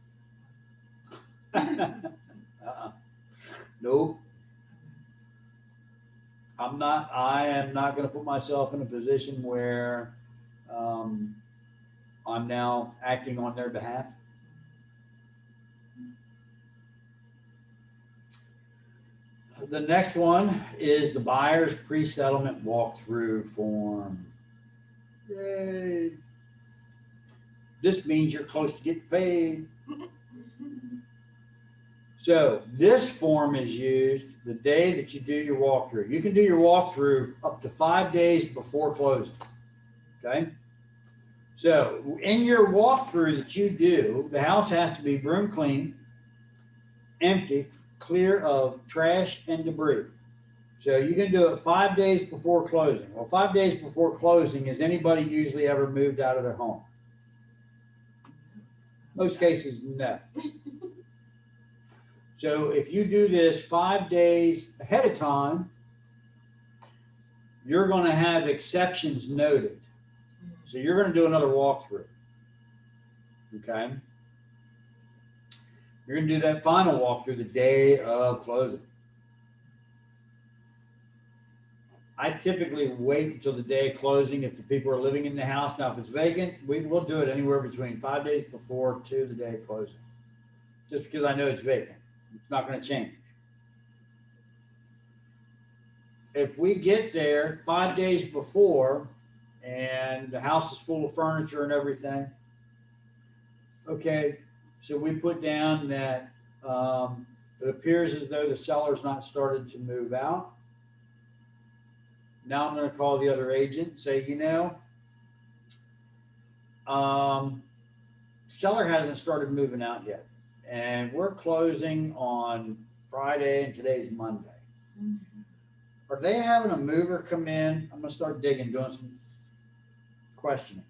Nope. I am not going to put myself in a position where I'm now acting on their behalf. The next one is the buyer's pre-settlement walkthrough form. Yay. This means you're close to getting paid. So this form is used the day that you do your walkthrough. You can do your walkthrough up to 5 days before closing. Okay. So in your walkthrough that you do, the house has to be broom clean, empty, clear of trash and debris. So you can do it 5 days before closing. Well, 5 days before closing, has anybody usually ever moved out of their home? Most cases, no. So if you do this 5 days ahead of time, you're going to have exceptions noted. So you're going to do another walkthrough. Okay. You're going to do that final walkthrough the day of closing. I typically wait until the day of closing if the people are living in the house. Now, if it's vacant, we'll do it anywhere between 5 days before to the day of closing. Just because I know it's vacant. It's not going to change. If we get there 5 days before and the house is full of furniture and everything, okay, so we put down that it appears as though the seller's not started to move out. Now I'm going to call the other agent and say, you know, seller hasn't started moving out yet. And we're closing on Friday and today's Monday. Are they having a mover come in? I'm going to start digging, doing some questioning.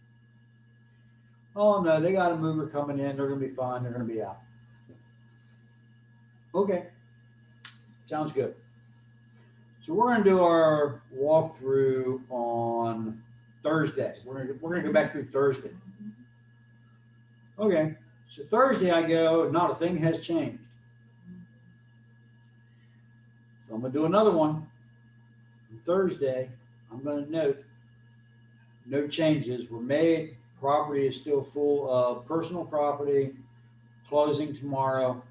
Oh, no, they got a mover coming in. They're going to be fine. They're going to be out. Okay. Sounds good. So we're going to do our walkthrough on Thursday. We're going to go back through Thursday. Okay. So Thursday I go, not a thing has changed. So I'm going to do another one. On Thursday, I'm going to note no changes were made. Property is still full of personal property. Closing tomorrow.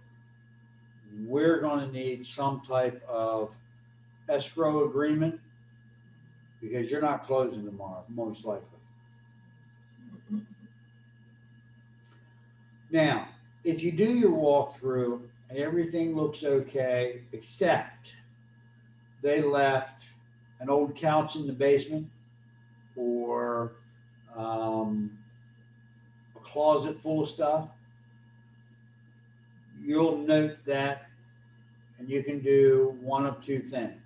We're going to need some type of escrow agreement because you're not closing tomorrow, most likely. Now, if you do your walkthrough and everything looks okay, except they left an old couch in the basement or a closet full of stuff, you'll note that, and you can do one of two things.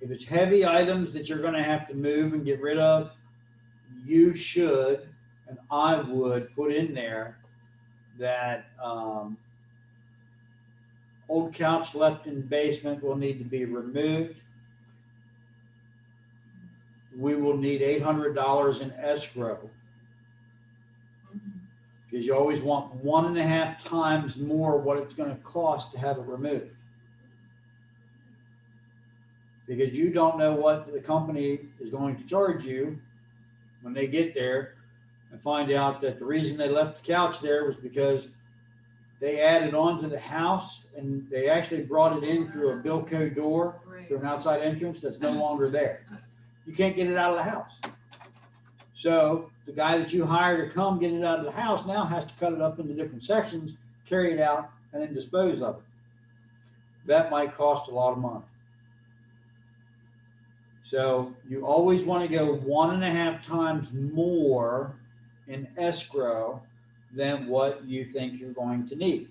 If it's heavy items that you're going to have to move and get rid of, you should, and I would put in there that old couch left in the basement will need to be removed. We will need $800 in escrow because you always want 1.5 times more what it's going to cost to have it removed. Because you don't know what the company is going to charge you when they get there and find out that the reason they left the couch there was because they added on to the house and they actually brought it in through a Bilco door, through an outside entrance that's no longer there. You can't get it out of the house. So the guy that you hire to come get it out of the house now has to cut it up into different sections, carry it out, and then dispose of it. That might cost a lot of money. So you always want to go 1.5 times more in escrow than what you think you're going to need.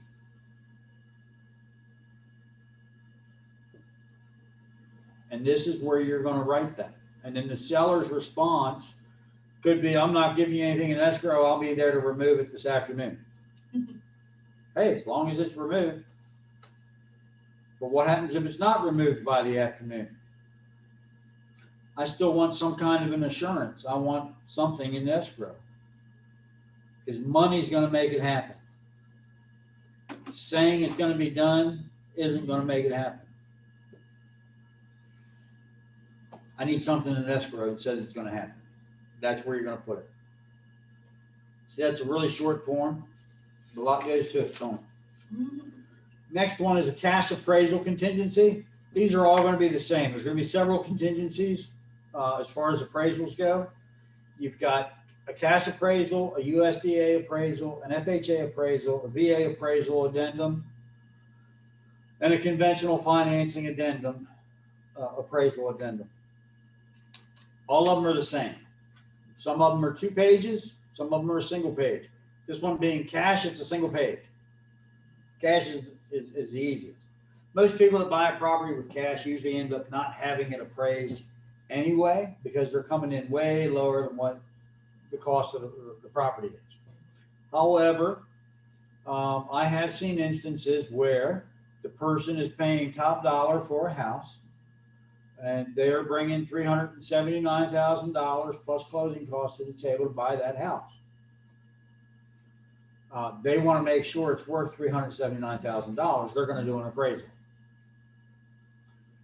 And this is where you're going to write that. And then the seller's response could be, I'm not giving you anything in escrow. I'll be there to remove it this afternoon. Hey, as long as it's removed. But what happens if it's not removed by the afternoon? I still want some kind of an assurance. I want something in escrow. Because money's going to make it happen. Saying it's going to be done isn't going to make it happen. I need something in escrow that says it's going to happen. That's where you're going to put it. See, that's a really short form. A lot goes to it, Tony. Next one is a cash appraisal contingency. These are all going to be the same. There's going to be several contingencies as far as appraisals go. You've got a cash appraisal, a USDA appraisal, an FHA appraisal, a VA appraisal addendum, and a conventional financing addendum, appraisal addendum. All of them are the same. Some of them are 2 pages, some of them are a single page. This one being cash, it's a single page. Cash is the easiest. Most people that buy a property with cash usually end up not having it appraised anyway because they're coming in way lower than what the cost of the property is. However, I have seen instances where the person is paying top dollar for a house and they're bringing $379,000 plus closing costs to the table to buy that house. They want to make sure it's worth $379,000. They're going to do an appraisal.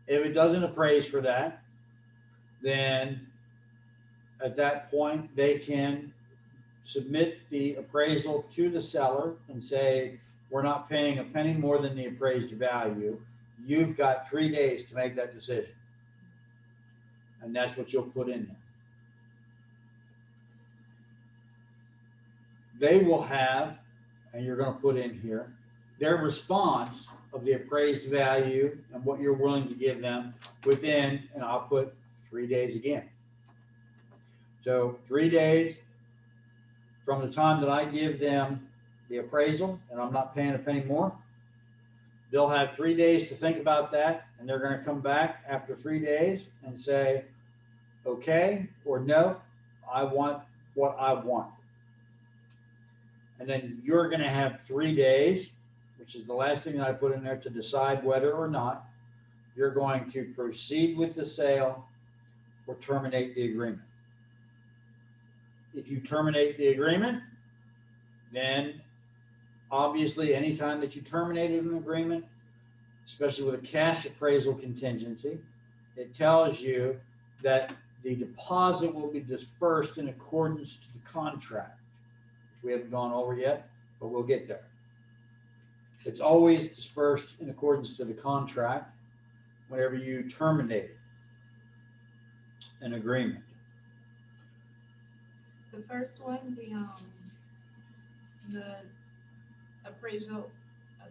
If it doesn't appraise for that, then at that point, they can submit the appraisal to the seller and say, we're not paying a penny more than the appraised value. You've got 3 days to make that decision. And that's what you'll put in there. They will have, and you're going to put in here, their response of the appraised value and what you're willing to give them within, and I'll put 3 days again. So 3 days from the time that I give them the appraisal and I'm not paying a penny more, they'll have 3 days to think about that. And they're going to come back after 3 days and say, okay, or no, I want what I want. And then you're going to have 3 days, which is the last thing that I put in there, to decide whether or not you're going to proceed with the sale or terminate the agreement. If you terminate the agreement, then obviously anytime that you terminated an agreement, especially with a cash appraisal contingency, it tells you that the deposit will be dispersed in accordance to the contract, which we haven't gone over yet, but we'll get there. It's always dispersed in accordance to the contract whenever you terminate it. an agreement. The first one, the appraisal,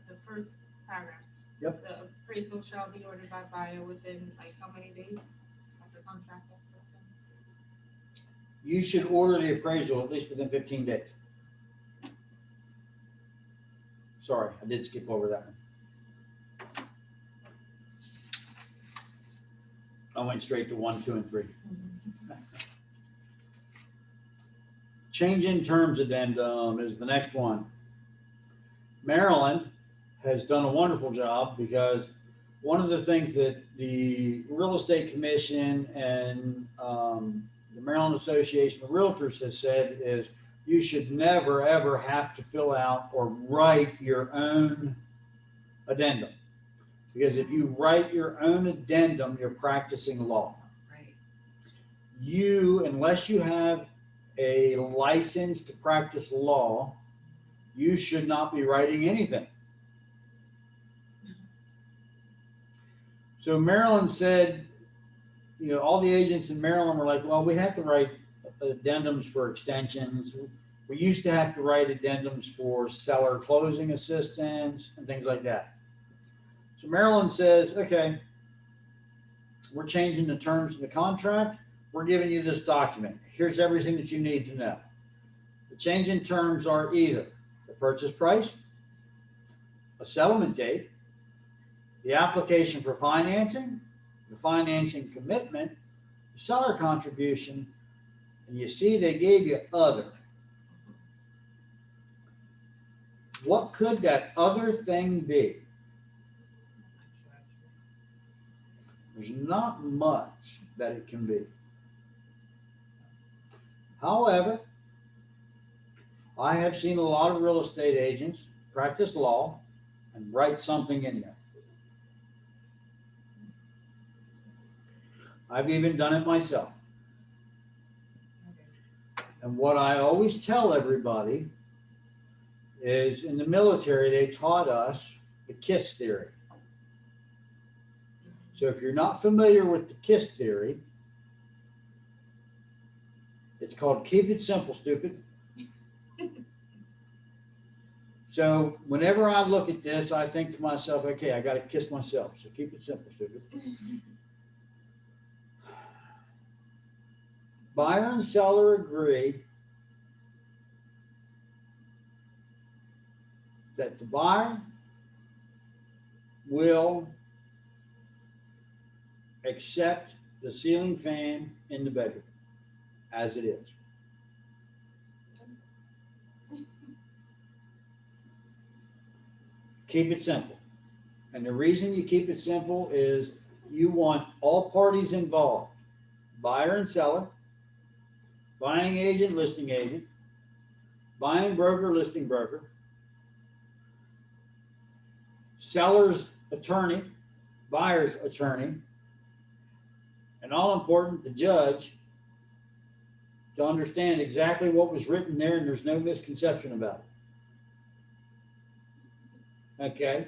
the first paragraph. Yep. The appraisal shall be ordered by buyer within like how many days of the contract acceptance? You should order the appraisal at least within 15 days. Sorry, I did skip over that one. I went straight to 1, 2, and 3. Change in terms addendum is the next one. Maryland has done a wonderful job because one of the things that the Real Estate Commission and the Maryland Association of Realtors has said is you should never, ever have to fill out or write your own addendum. Because if you write your own addendum, you're practicing law. Right. You, unless you have a license to practice law, you should not be writing anything. So Maryland said, you know, all the agents in Maryland were like, well, we have to write addendums for extensions. We used to have to write addendums for seller closing assistance and things like that. So Maryland says, okay, we're changing the terms of the contract. We're giving you this document. Here's everything that you need to know. The change in terms are either the purchase price, a settlement date, the application for financing, the financing commitment, the seller contribution, and you see they gave you other. What could that other thing be? There's not much that it can be. However, I have seen a lot of real estate agents practice law and write something in there. I've even done it myself. And what I always tell everybody is in the military, they taught us the KISS theory. So if you're not familiar with the KISS theory, it's called keep it simple, stupid. So whenever I look at this, I think to myself, okay, I got to kiss myself. So keep it simple, stupid. Buyer and seller agree that the buyer will accept the ceiling fan in the bedroom as it is. Keep it simple. And the reason you keep it simple is you want all parties involved, buyer and seller, buying agent, listing agent, buying broker, listing broker, seller's attorney, buyer's attorney, and all important, the judge, to understand exactly what was written there and there's no misconception about it. Okay?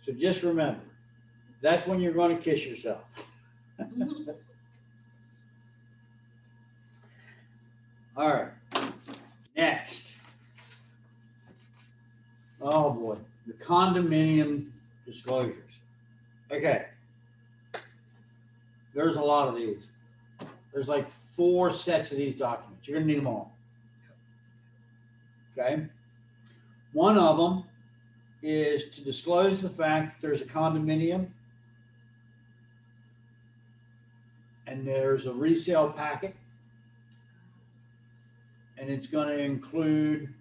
So just remember, that's when you're going to kiss yourself. All right. Next. Oh boy, the condominium disclosures. Okay. There's a lot of these. There's like 4 sets of these documents. You're going to need them all. Okay. One of them is to disclose the fact that there's a condominium and there's a resale packet, and it's going to include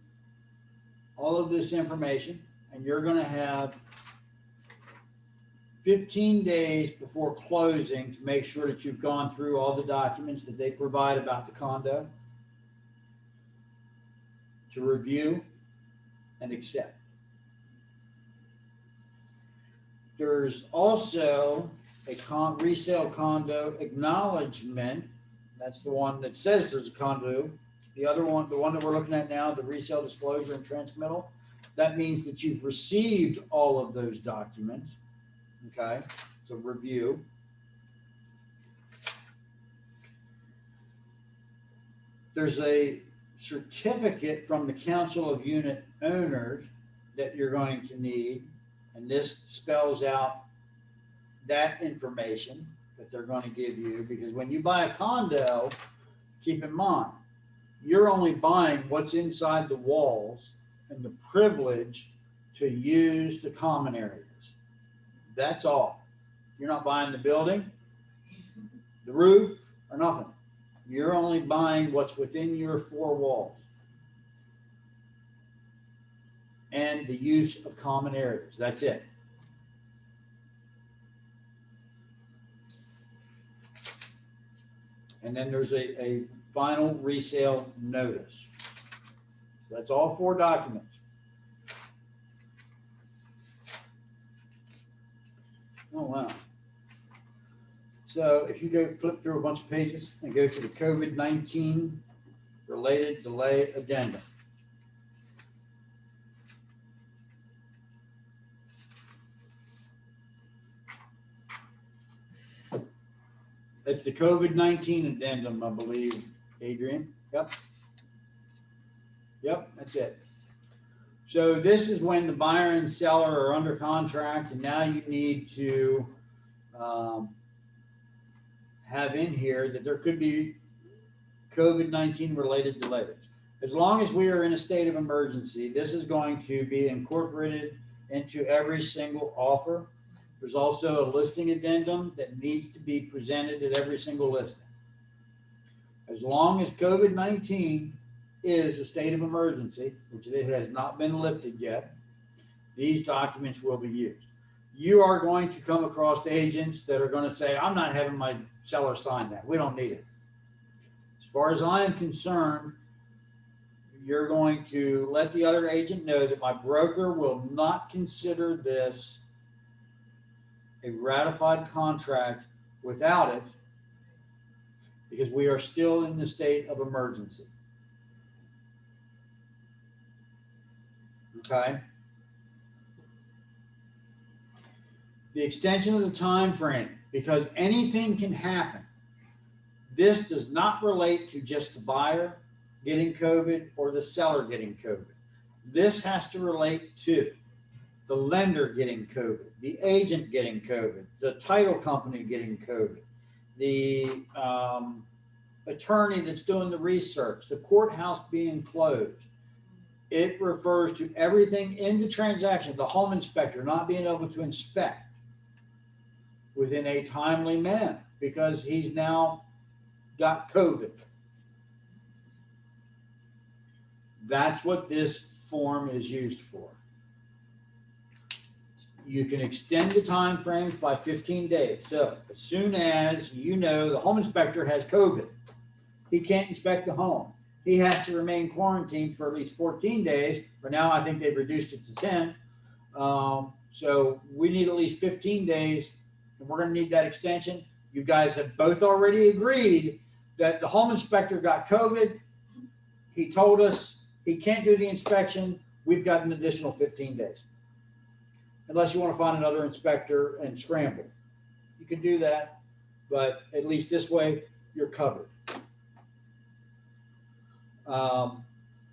all of this information, and you're going to have 15 days before closing to make sure that you've gone through all the documents that they provide about the condo to review and accept. There's also a resale condo acknowledgement. That's the one that says there's a condo. The other one, the one that we're looking at now, the resale disclosure and transmittal, that means that you've received all of those documents. Okay, so review. there's a certificate from the Council of Unit Owners that you're going to need. And this spells out that information that they're going to give you, because when you buy a condo, keep in mind, you're only buying what's inside the walls and the privilege to use the common areas. That's all. You're not buying the building, the roof, or nothing. You're only buying what's within your four walls and the use of common areas. That's it. And then there's a final resale notice. So that's all four documents. Oh, wow. So if you go flip through a bunch of pages and go to the COVID-19 related delay addendum. It's the COVID-19 addendum, I believe, Adrian. Yep. Yep, that's it. So this is when the buyer and seller are under contract, and now you need to have in here that there could be COVID-19 related delays. As long as we are in a state of emergency, this is going to be incorporated into every single offer. There's also a listing addendum that needs to be presented at every single listing. As long as COVID-19 is a state of emergency, which it has not been lifted yet, these documents will be used. You are going to come across agents that are going to say, I'm not having my seller sign that. We don't need it. As far as I am concerned, you're going to let the other agent know that my broker will not consider this a ratified contract without it, because we are still in the state of emergency. Okay. The extension of the time frame, because anything can happen. This does not relate to just the buyer getting COVID or the seller getting COVID. This has to relate to the lender getting COVID, the agent getting COVID, the title company getting COVID, the attorney that's doing the research, the courthouse being closed. It refers to everything in the transaction, the home inspector not being able to inspect within a timely manner because he's now got COVID. That's what this form is used for. You can extend the time frames by 15 days. So as soon as you know the home inspector has COVID, he can't inspect the home. He has to remain quarantined for at least 14 days. For now, I think they've reduced it to 10. So we need at least 15 days, and we're going to need that extension. You guys have both already agreed that the home inspector got COVID. He told us he can't do the inspection. We've got an additional 15 days. Unless you want to find another inspector and scramble. You can do that, but at least this way you're covered.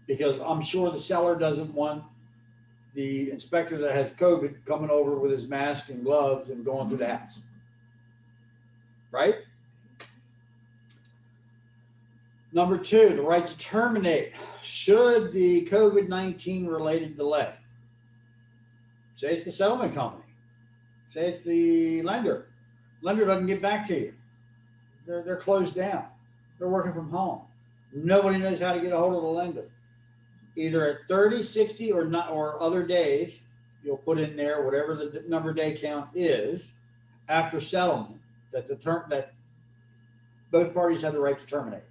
Because I'm sure the seller doesn't want the inspector that has COVID coming over with his mask and gloves and going through the house. Right? Number 2, the right to terminate. Should the COVID-19 related delay, say it's the settlement company, say it's the lender doesn't get back to you. They're closed down. They're working from home. Nobody knows how to get a hold of the lender. Either at 30, 60, or not, or other days, you'll put in there whatever the number day count is after settlement that that both parties have the right to terminate.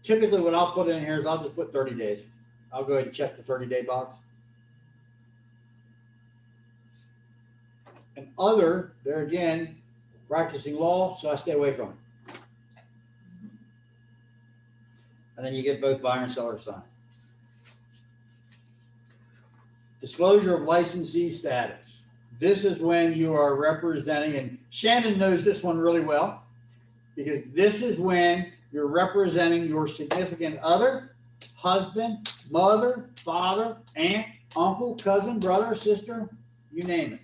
Typically, what I'll put in here is I'll just put 30 days. I'll go ahead and check the 30-day box. And other, there again, practicing law, so I stay away from it. And then you get both buyer and seller to sign. Disclosure of licensee status. This is when you are representing, and Shannon knows this one really well, because this is when You're representing your significant other, husband, mother, father, aunt, uncle, cousin, brother, sister, you name it.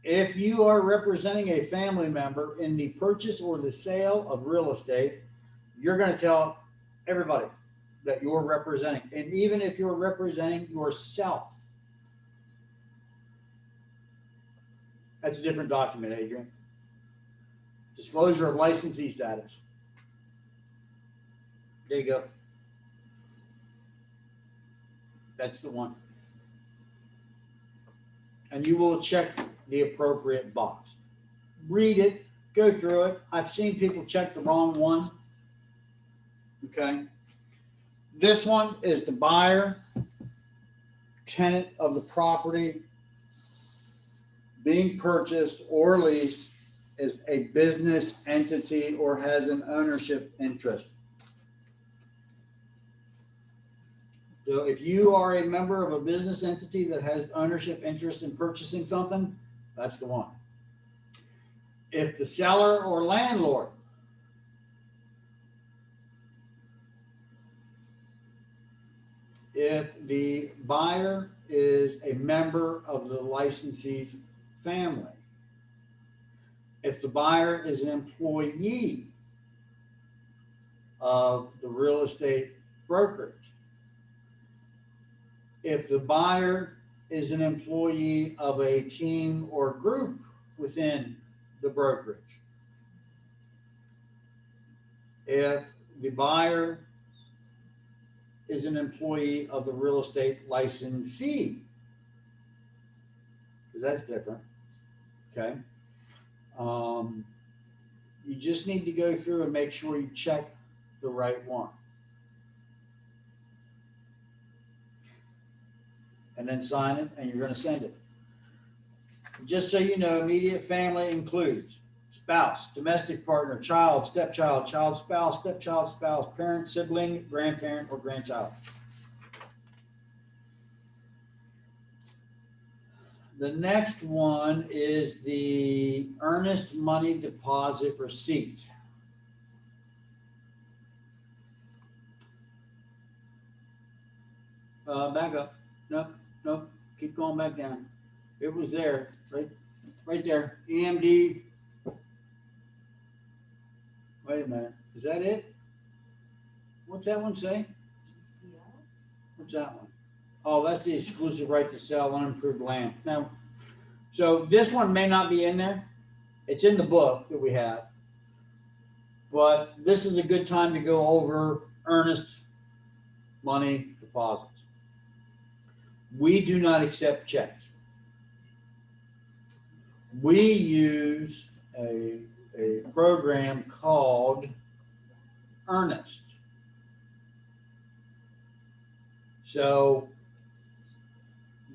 If you are representing a family member in the purchase or the sale of real estate, you're going to tell everybody that you're representing. And even if you're representing yourself, that's a different document, Adrian. Disclosure of licensee status. There you go. That's the one. And you will check the appropriate box. Read it, go through it. I've seen people check the wrong one. Okay. This one is the buyer, tenant of the property being purchased or leased is a business entity or has an ownership interest. So if you are a member of a business entity that has ownership interest in purchasing something, that's the one. If the seller or landlord if the buyer is a member of the licensee's family, if the buyer is an employee of the real estate brokerage, if the buyer is an employee of a team or group within the brokerage, if the buyer is an employee of the real estate licensee, because that's different, okay? You just need to go through and make sure you check the right one. And then sign it, and you're going to send it. Just so you know, immediate family includes spouse, domestic partner, child, stepchild, child spouse, stepchild spouse, parent, sibling, grandparent, or grandchild. The next one is the earnest money deposit receipt. Back up. Nope. Keep going back down. It was there, right there. EMD. Wait a minute. Is that it? What's that one say? What's that one? Oh, that's the exclusive right to sell unimproved land. Now, so this one may not be in there. It's in the book that we have. But this is a good time to go over earnest money deposits. We do not accept checks. We use a program called Earnest. So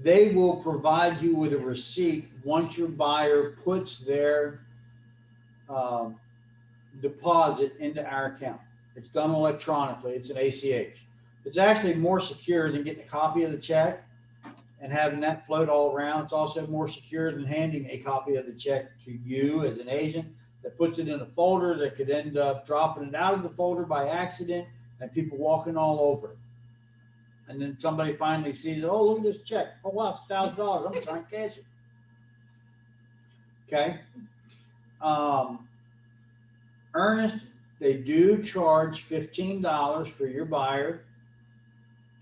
they will provide you with a receipt once your buyer puts their deposit into our account. It's done electronically. It's an ACH. It's actually more secure than getting a copy of the check and having that float all around. It's also more secure than handing a copy of the check to you as an agent that puts it in a folder that could end up dropping it out of the folder by accident and people walking all over it. And then somebody finally sees it. Oh, look at this check. Oh, wow, it's $1,000. I'm trying to cash it. Okay. Earnest, they do charge $15 for your buyer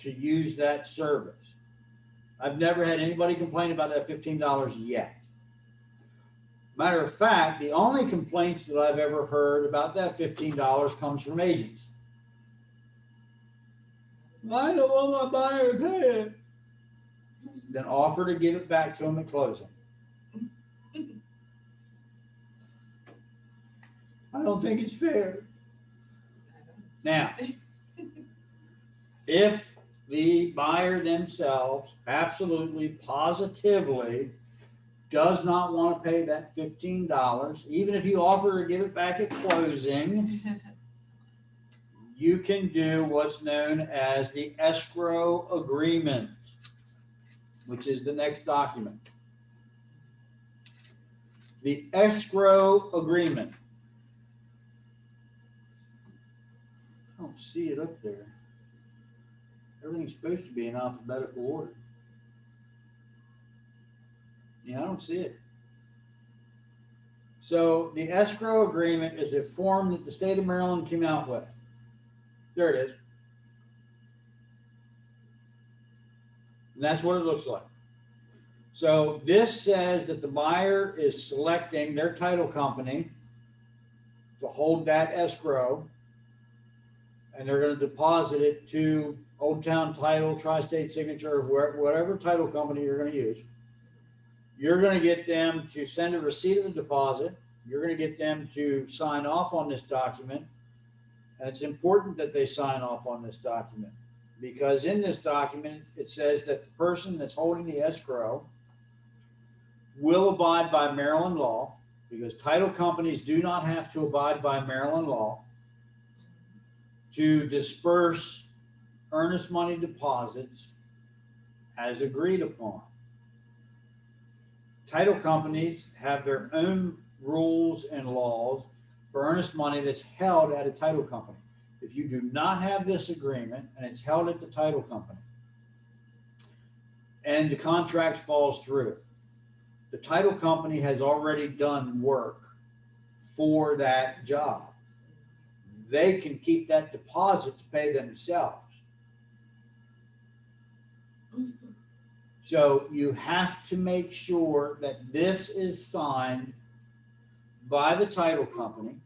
to use that service. I've never had anybody complain about that $15 yet. Matter of fact, the only complaints that I've ever heard about that $15 comes from agents. I don't want my buyer to pay it. Then offer to give it back to them at closing. I don't think it's fair. Now, if the buyer themselves absolutely, positively does not want to pay that $15, even if you offer to give it back at closing, you can do what's known as the escrow agreement, which is the next document. The escrow agreement don't see it up there. Everything's supposed to be in alphabetical order. Yeah, I don't see it. So the escrow agreement is a form that the state of Maryland came out with. There it is. And that's what it looks like. So this says that the buyer is selecting their title company to hold that escrow, and they're going to deposit it to Old Town Title, Tri-State Signature, or whatever title company you're going to use. You're going to get them to send a receipt of the deposit. You're going to get them to sign off on this document. And it's important that they sign off on this document, because in this document, it says that the person that's holding the escrow will abide by Maryland law, because title companies do not have to abide by Maryland law to disperse earnest money deposits as agreed upon. Title companies have their own rules and laws for earnest money that's held at a title company. If you do not have this agreement and it's held at the title company and the contract falls through, the title company has already done work for that job. They can keep that deposit to pay themselves. So you have to make sure that this is signed by the title company.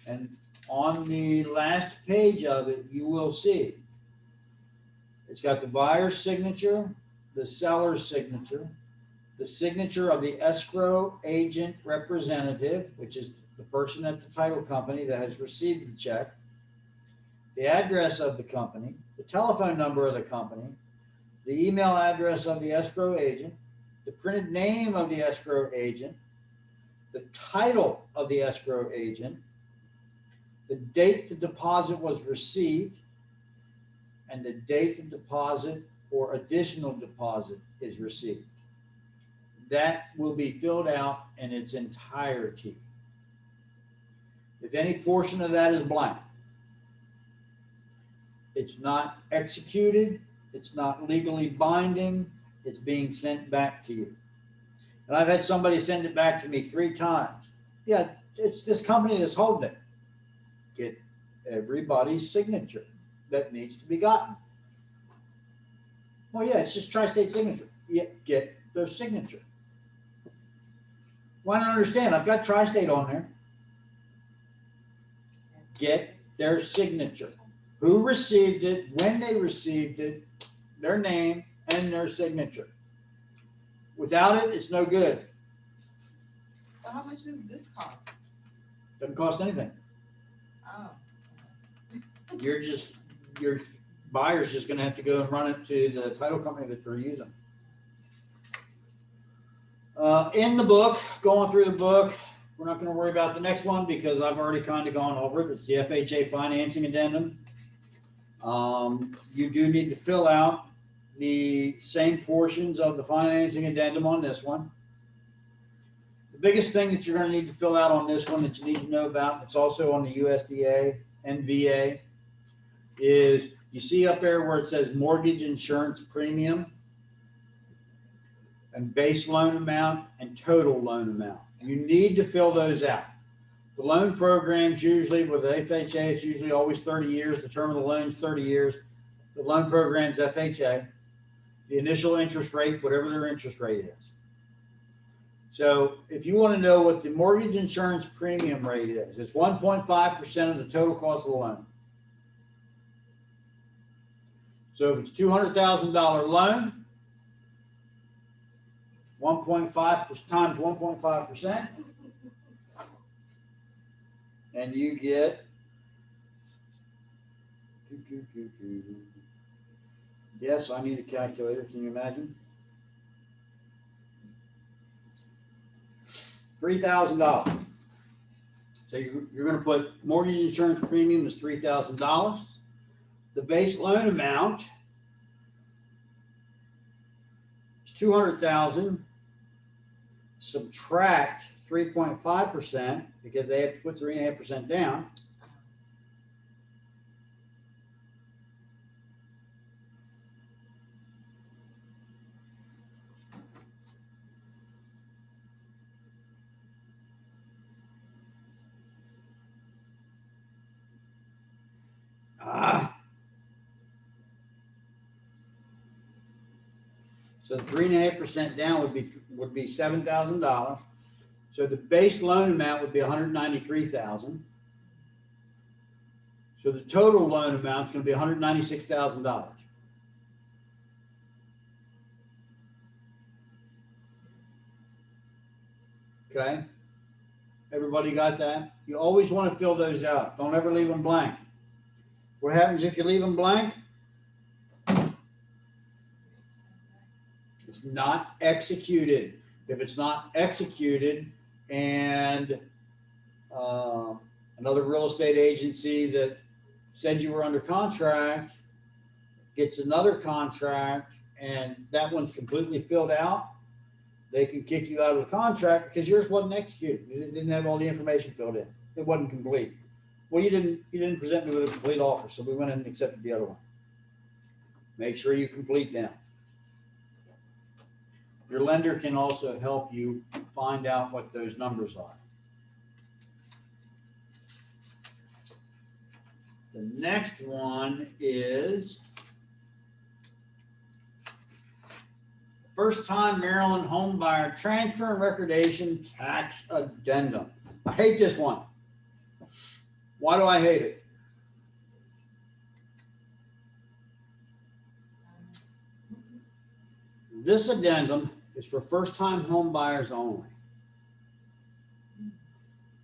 And on the last page of it, you will see it's got the buyer's signature, the seller's signature, the signature of the escrow agent representative, which is the person at the title company that has received the check, the address of the company, the telephone number of the company, the email address of the escrow agent, the printed name of the escrow agent, the title of the escrow agent, the date the deposit was received, and the date the deposit or additional deposit is received. That will be filled out in its entirety. If any portion of that is blank, it's not executed, it's not legally binding, it's being sent back to you. And I've had somebody send it back to me 3 times. Yeah, it's this company that's holding it. Get everybody's signature that needs to be gotten. Well, yeah, it's just Tri-State Signature. Yeah, get their signature. Well, I don't understand. I've got Tri-State on there. Get their signature. Who received it, when they received it, their name, and their signature. Without it, it's no good. So how much does this cost? Doesn't cost anything. Oh. Your buyer's just going to have to go and run it to the title company that they're using. In the book, going through the book, we're not going to worry about the next one because I've already kind of gone over it. It's the FHA financing addendum. You do need to fill out the same portions of the financing addendum on this one. The biggest thing that you're going to need to fill out on this one that you need to know about, it's also on the USDA and VA, is you see up there where it says mortgage insurance premium and base loan amount and total loan amount. You need to fill those out. The loan programs usually with FHA, it's usually always 30 years. The term of the loan is 30 years. The loan program's FHA. The initial interest rate, whatever their interest rate is. So if you want to know what the mortgage insurance premium rate is, it's 1.5% of the total cost of the loan. So if it's $200,000 loan, 1.5 times 1.5%, and you get yes, I need a calculator. Can you imagine? $3,000. So you're going to put mortgage insurance premium is $3,000. The base loan amount is $200,000. Subtract 3.5% because they have to put 3.5% down. So 3.5% down would be $7,000. So the base loan amount would be $193,000. So the total loan amount is going to be $196,000. Okay. Everybody got that? You always want to fill those out. Don't ever leave them blank. What happens if you leave them blank? It's not executed. If it's not executed and another real estate agency that said you were under contract gets another contract and that one's completely filled out, they can kick you out of the contract because yours wasn't executed. You didn't have all the information filled in. It wasn't complete. Well, you didn't present me with a complete offer, so we went in and accepted the other one. Make sure you complete them. Your lender can also help you find out what those numbers are. The next one is first-time Maryland home buyer transfer and recordation tax addendum. I hate this one. Why do I hate it? This addendum is for first-time home buyers only.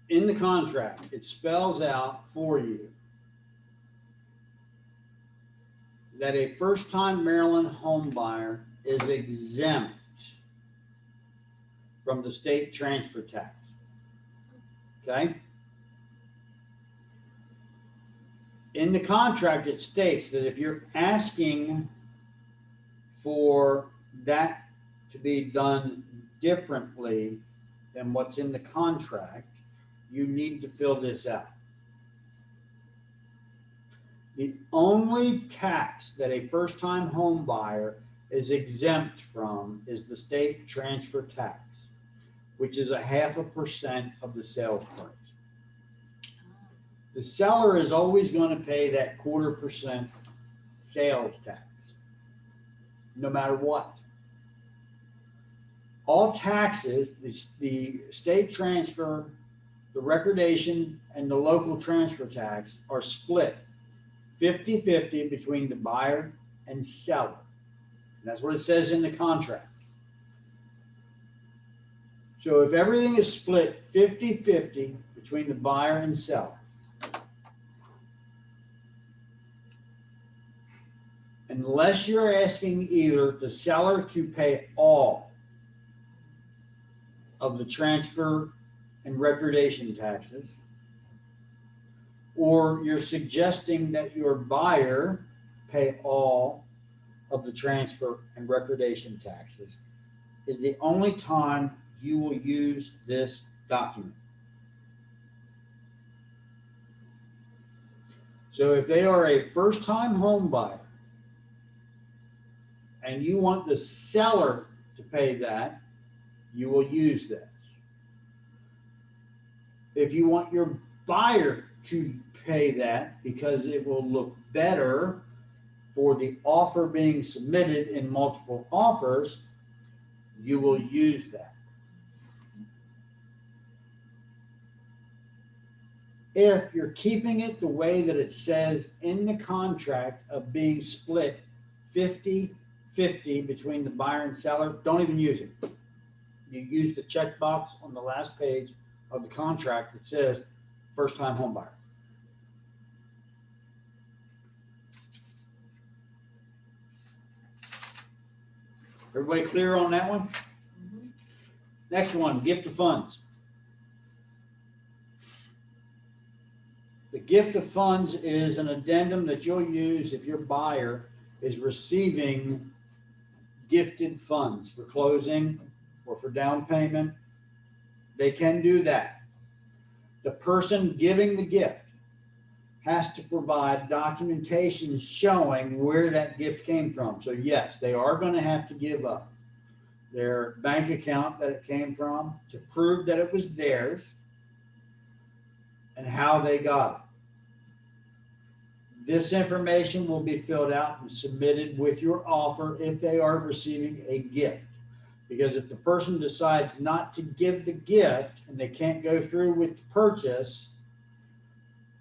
In the contract, it spells out for you that a first-time Maryland home buyer is exempt from the state transfer tax. Okay? In the contract, it states that if you're asking for that to be done differently than what's in the contract, you need to fill this out. The only tax that a first-time home buyer is exempt from is the state transfer tax, which is 0.5% of the sales price. The seller is always going to pay that 0.25% sales tax, no matter what. All taxes, the state transfer, the recordation, and the local transfer tax are split 50-50 between the buyer and seller. And that's what it says in the contract. So if everything is split 50-50 between the buyer and seller, unless you're asking either the seller to pay all of the transfer and recordation taxes, or you're suggesting that your buyer pay all of the transfer and recordation taxes, is the only time you will use this document. So if they are a first-time home buyer and you want the seller to pay that, you will use this. If you want your buyer to pay that because it will look better for the offer being submitted in multiple offers, you will use that. If you're keeping it the way that it says in the contract of being split 50-50 between the buyer and seller, don't even use it. You use the checkbox on the last page of the contract that says first-time home buyer. Everybody clear on that one? Mm-hmm. Next one, gift of funds. The gift of funds is an addendum that you'll use if your buyer is receiving gifted funds for closing or for down payment. They can do that. The person giving the gift has to provide documentation showing where that gift came from. So yes, they are going to have to give up their bank account that it came from to prove that it was theirs and how they got it. This information will be filled out and submitted with your offer if they are receiving a gift. Because if the person decides not to give the gift and they can't go through with the purchase,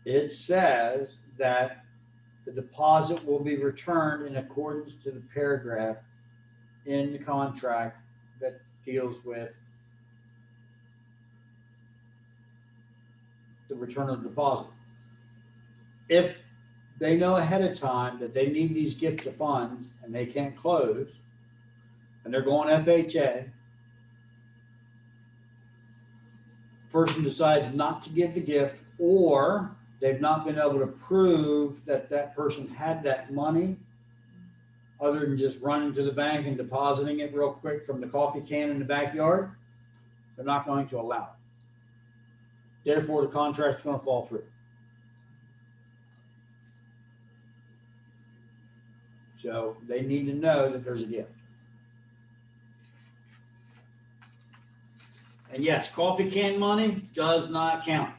it says that the deposit will be returned in accordance to the paragraph in the contract that deals with the return of the deposit. If they know ahead of time that they need these gift of funds and they can't close, and they're going FHA, person decides not to give the gift, or they've not been able to prove that that person had that money other than just running to the bank and depositing it real quick from the coffee can in the backyard, they're not going to allow it. Therefore, the contract's going to fall through. So they need to know that there's a gift. And yes, coffee can money does not count.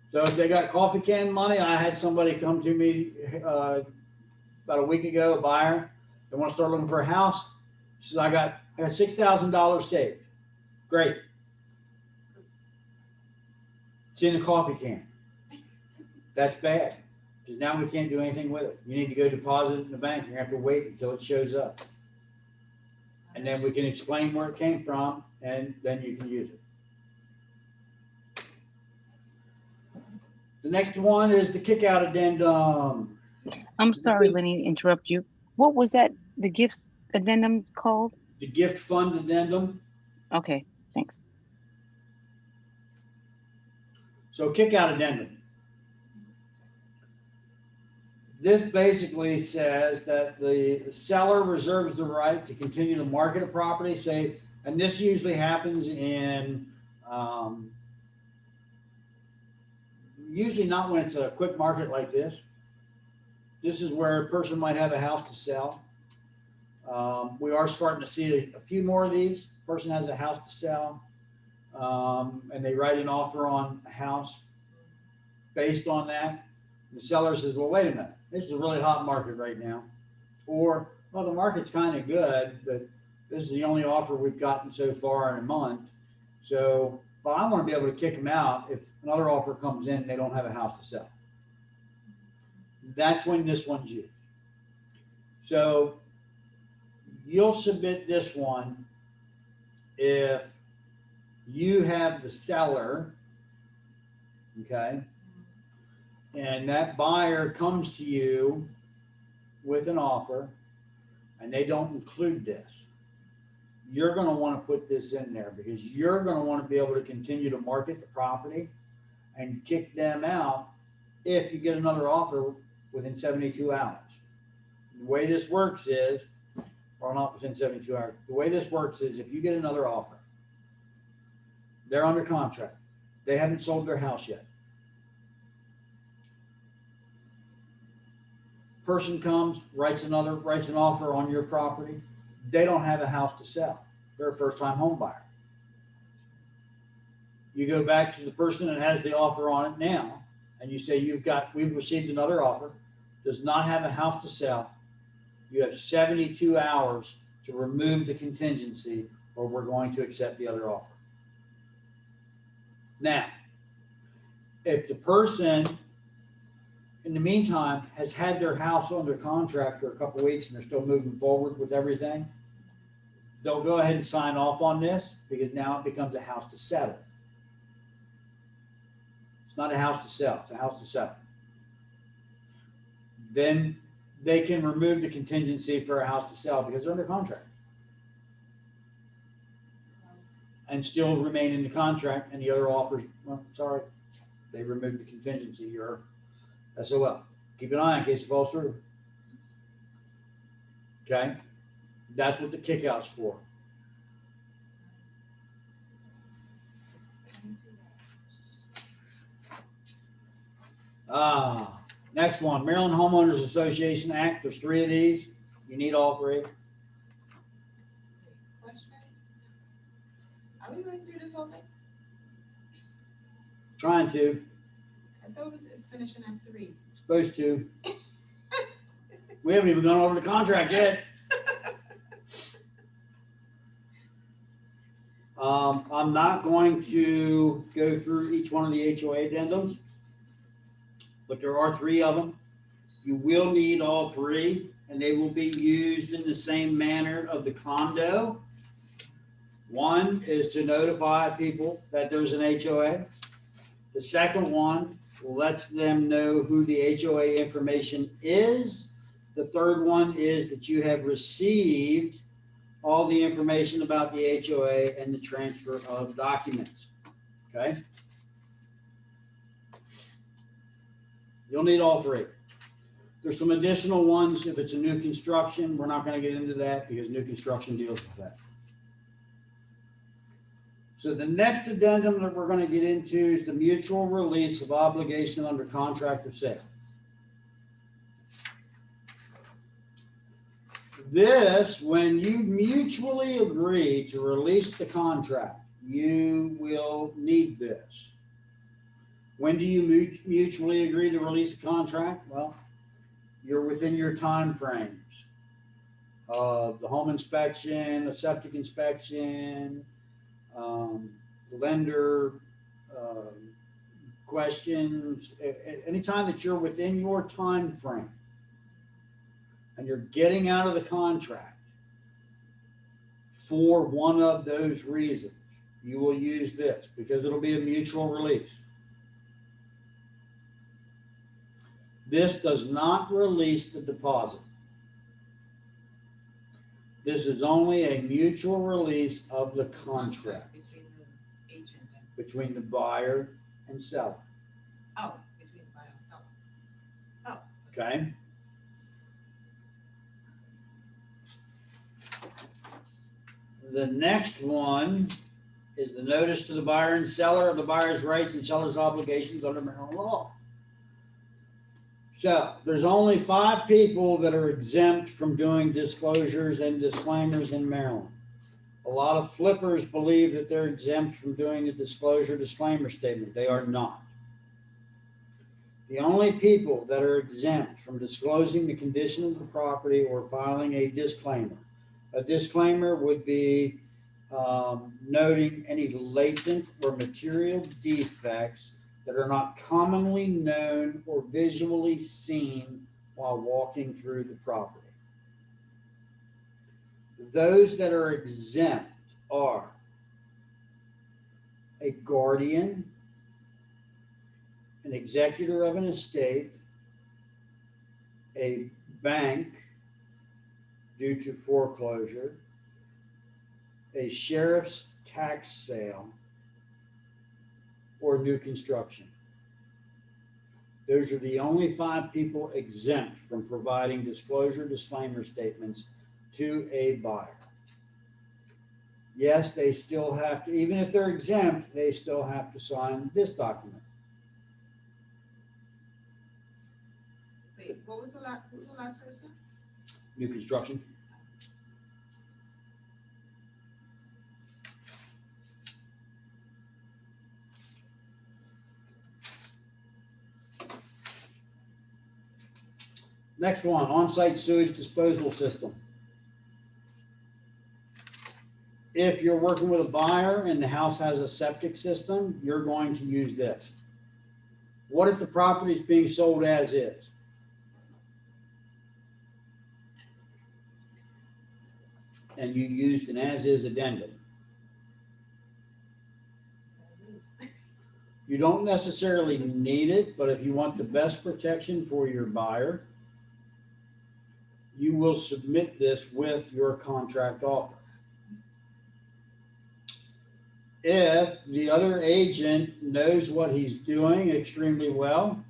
So if they got coffee can money, I had somebody come to me about a week ago, a buyer. They want to start looking for a house. She says, I got $6,000 saved. Great. It's in a coffee can. That's bad, because now we can't do anything with it. You need to go deposit it in the bank. You have to wait until it shows up. And then we can explain where it came from, and then you can use it. The next one is the kickout addendum. I'm sorry, Lenny, to interrupt you. What was that, the gifts addendum called? The gift fund addendum. Okay, thanks. So kickout addendum. This basically says that the seller reserves the right to continue to market a property, say, and this usually happens in, usually not when it's a quick market like this. This is where a person might have a house to sell. We are starting to see a few more of these. Person has a house to sell, and they write an offer on a house based on that. The seller says, well, wait a minute, this is a really hot market right now. Or, well, the market's kind of good, but this is the only offer we've gotten so far in a month. So, but I want to be able to kick them out if another offer comes in and they don't have a house to sell. That's when this one's used. So you'll submit this one if you have the seller, okay, and that buyer comes to you with an offer and they don't include this. You're going to want to put this in there because you're going to want to be able to continue to market the property and kick them out if you get another offer within 72 hours. The way this works is, or not within 72 hours, the way this works is if you get another offer, they're under contract, they haven't sold their house yet. Person comes, writes an offer on your property. They don't have a house to sell. They're a first-time home buyer. You go back to the person that has the offer on it now, and you say, we've received another offer, does not have a house to sell. You have 72 hours to remove the contingency, or we're going to accept the other offer. Now, if the person in the meantime has had their house under contract for a couple of weeks and they're still moving forward with everything, they'll go ahead and sign off on this because now it becomes a house to settle. It's not a house to sell, it's a house to settle. Then they can remove the contingency for a house to sell because they're under contract and still remain in the contract, and the other offers, well, sorry, they removed the contingency. You're SOL. Keep an eye in case it falls through. Okay, that's what the kickout's for. Next one, Maryland Homeowners Association Act. There's 3 of these. You need all 3. Question? Are we going through this whole thing? Trying to, I thought it's finishing at 3. supposed to. We haven't even gone over the contract yet. I'm not going to go through each one of the HOA addendums, but there are 3 of them. You will need all 3, and they will be used in the same manner of the condo. One is to notify people that there's an HOA. The second one lets them know who the HOA information is. The third one is that you have received all the information about the HOA and the transfer of documents. Okay? You'll need all 3. There's some additional ones if it's a new construction. We're not going to get into that because new construction deals with that. So the next addendum that we're going to get into is the mutual release of obligation under contract of sale. This, when you mutually agree to release the contract, you will need this. When do you mutually agree to release the contract? Well, you're within your time frames of the home inspection, a septic inspection, lender questions. Anytime that you're within your time frame and you're getting out of the contract for one of those reasons, you will use this because it'll be a mutual release. This does not release the deposit. This is only a mutual release of the contract Between the agent and, between the buyer and seller. oh, between the buyer and seller. Oh. Okay? The next one is the notice to the buyer and seller of the buyer's rights and seller's obligations under Maryland law. So there's only 5 people that are exempt from doing disclosures and disclaimers in Maryland. A lot of flippers believe that they're exempt from doing a disclosure disclaimer statement. They are not. The only people that are exempt from disclosing the condition of the property or filing a disclaimer. A disclaimer would be noting any latent or material defects that are not commonly known or visually seen while walking through the property. Those that are exempt are a guardian, an executor of an estate, a bank due to foreclosure, a sheriff's tax sale, or new construction. Those are the only 5 people exempt from providing disclosure disclaimer statements to a buyer. Yes, they still have to, even if they're exempt, they still have to sign this document. Wait, what was the last person? New construction. Next one, on-site sewage disposal system. If you're working with a buyer and the house has a septic system, you're going to use this. What if the property is being sold as is? And you used an as-is addendum. You don't necessarily need it, but if you want the best protection for your buyer, you will submit this with your contract offer. If the other agent knows what he's doing extremely well,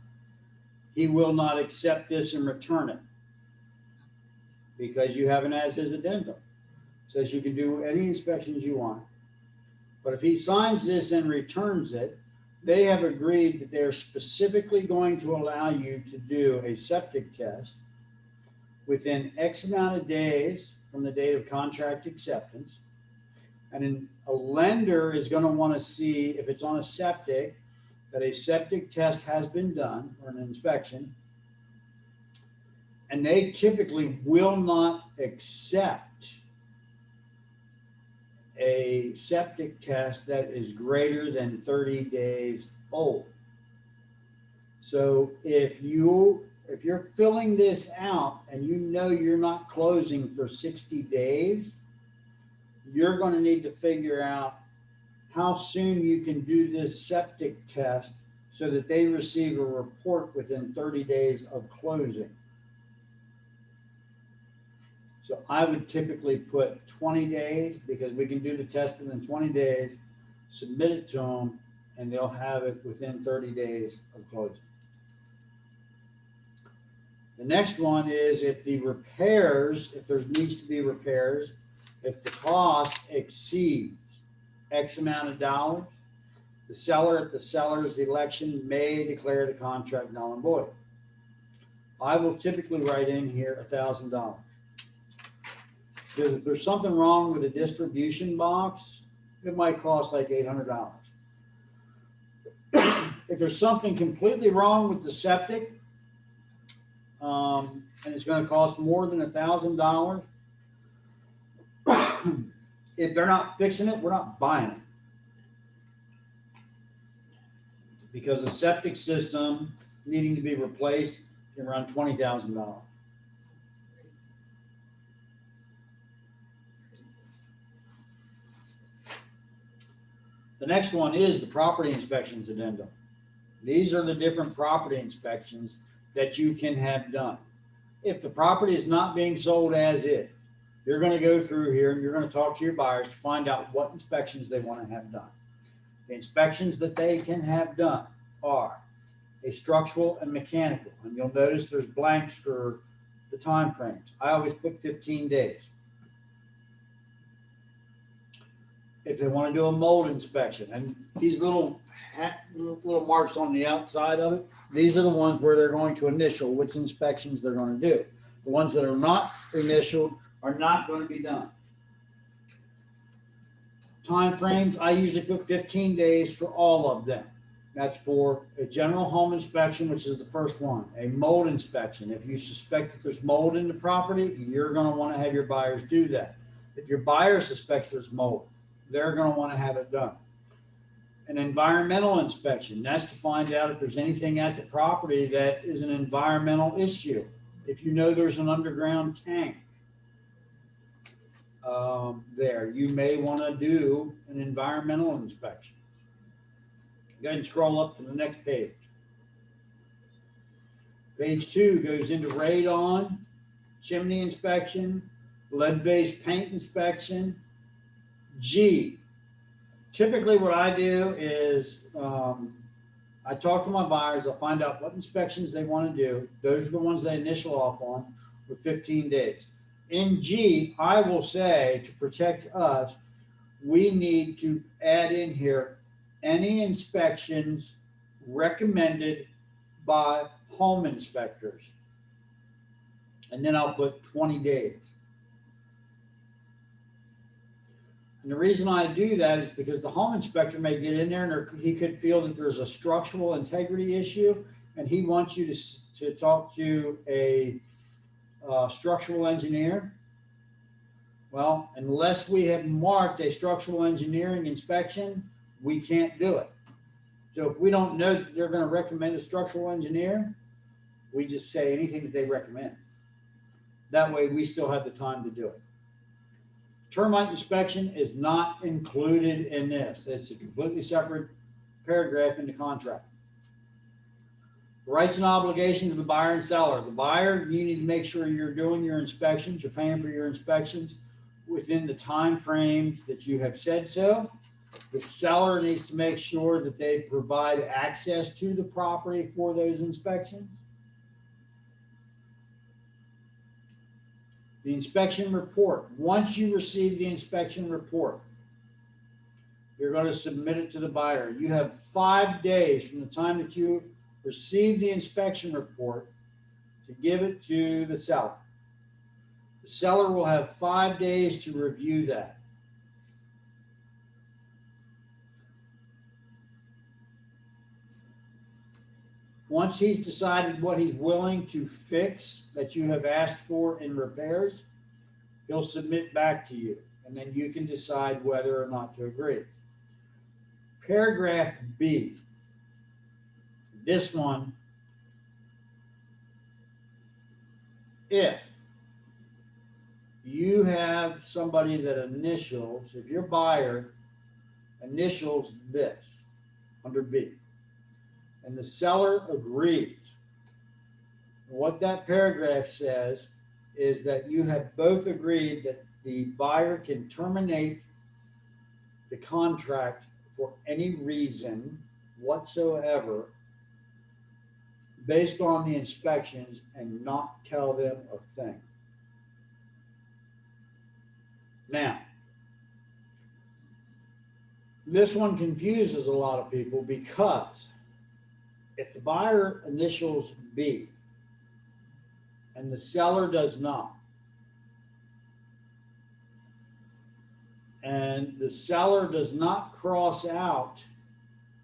he will not accept this and return it because you have an as-is addendum. Says you can do any inspections you want. But if he signs this and returns it, they have agreed that they're specifically going to allow you to do a septic test within X amount of days from the date of contract acceptance. And then a lender is going to want to see if it's on a septic, that a septic test has been done or an inspection. And they typically will not accept a septic test that is greater than 30 days old. So if you're filling this out and you know you're not closing for 60 days, you're going to need to figure out how soon you can do this septic test so that they receive a report within 30 days of closing. So I would typically put 20 days because we can do the test within 20 days, submit it to them, and they'll have it within 30 days of closing. The next one is if the repairs, if there needs to be repairs, if the cost exceeds X amount of dollars, the seller at the seller's election may declare the contract null and void. I will typically write in here $1,000. Because if there's something wrong with the distribution box, it might cost like $800. If there's something completely wrong with the septic, and it's going to cost more than $1,000, if they're not fixing it, we're not buying it. Because the septic system needing to be replaced can run $20,000. The next one is the property inspections addendum. These are the different property inspections that you can have done. If the property is not being sold as is, you're going to go through here and you're going to talk to your buyers to find out what inspections they want to have done. The inspections that they can have done are a structural and mechanical. And you'll notice there's blanks for the time frames. I always put 15 days. If they want to do a mold inspection, and these little marks on the outside of it, these are the ones where they're going to initial which inspections they're going to do. The ones that are not initialed are not going to be done. Time frames, I usually put 15 days for all of them. That's for a general home inspection, which is the first one. A mold inspection. If you suspect that there's mold in the property, you're going to want to have your buyers do that. If your buyer suspects there's mold, they're going to want to have it done. An environmental inspection, that's to find out if there's anything at the property that is an environmental issue. If you know there's an underground tank there, you may want to do an environmental inspection. Go ahead and scroll up to the next page. Page 2 goes into radon, chimney inspection, lead-based paint inspection. G, typically what I do is I talk to my buyers, I'll find out what inspections they want to do. Those are the ones they initial off on with 15 days. In G, I will say to protect us, we need to add in here any inspections recommended by home inspectors. And then I'll put 20 days. And the reason I do that is because the home inspector may get in there and he could feel that there's a structural integrity issue, and he wants you to talk to a structural engineer. Well, unless we have marked a structural engineering inspection, we can't do it. So if we don't know that they're going to recommend a structural engineer, we just say anything that they recommend. That way we still have the time to do it. Termite inspection is not included in this. It's a completely separate paragraph in the contract. Rights and obligations of the buyer and seller. The buyer, you need to make sure you're doing your inspections, you're paying for your inspections within the time frames that you have said so. The seller needs to make sure that they provide access to the property for those inspections. The inspection report. Once you receive the inspection report, You're going to submit it to the buyer. You have 5 days from the time that you receive the inspection report to give it to the seller. The seller will have 5 days to review that. Once he's decided what he's willing to fix that you have asked for in repairs, he'll submit back to you, and then you can decide whether or not to agree. Paragraph B, this one, if you have somebody that initials, if your buyer initials this under B, and the seller agrees, what that paragraph says is that you have both agreed that the buyer can terminate the contract for any reason whatsoever based on the inspections and not tell them a thing. Now, this one confuses a lot of people because if the buyer initials B and the seller does not, and the seller does not cross out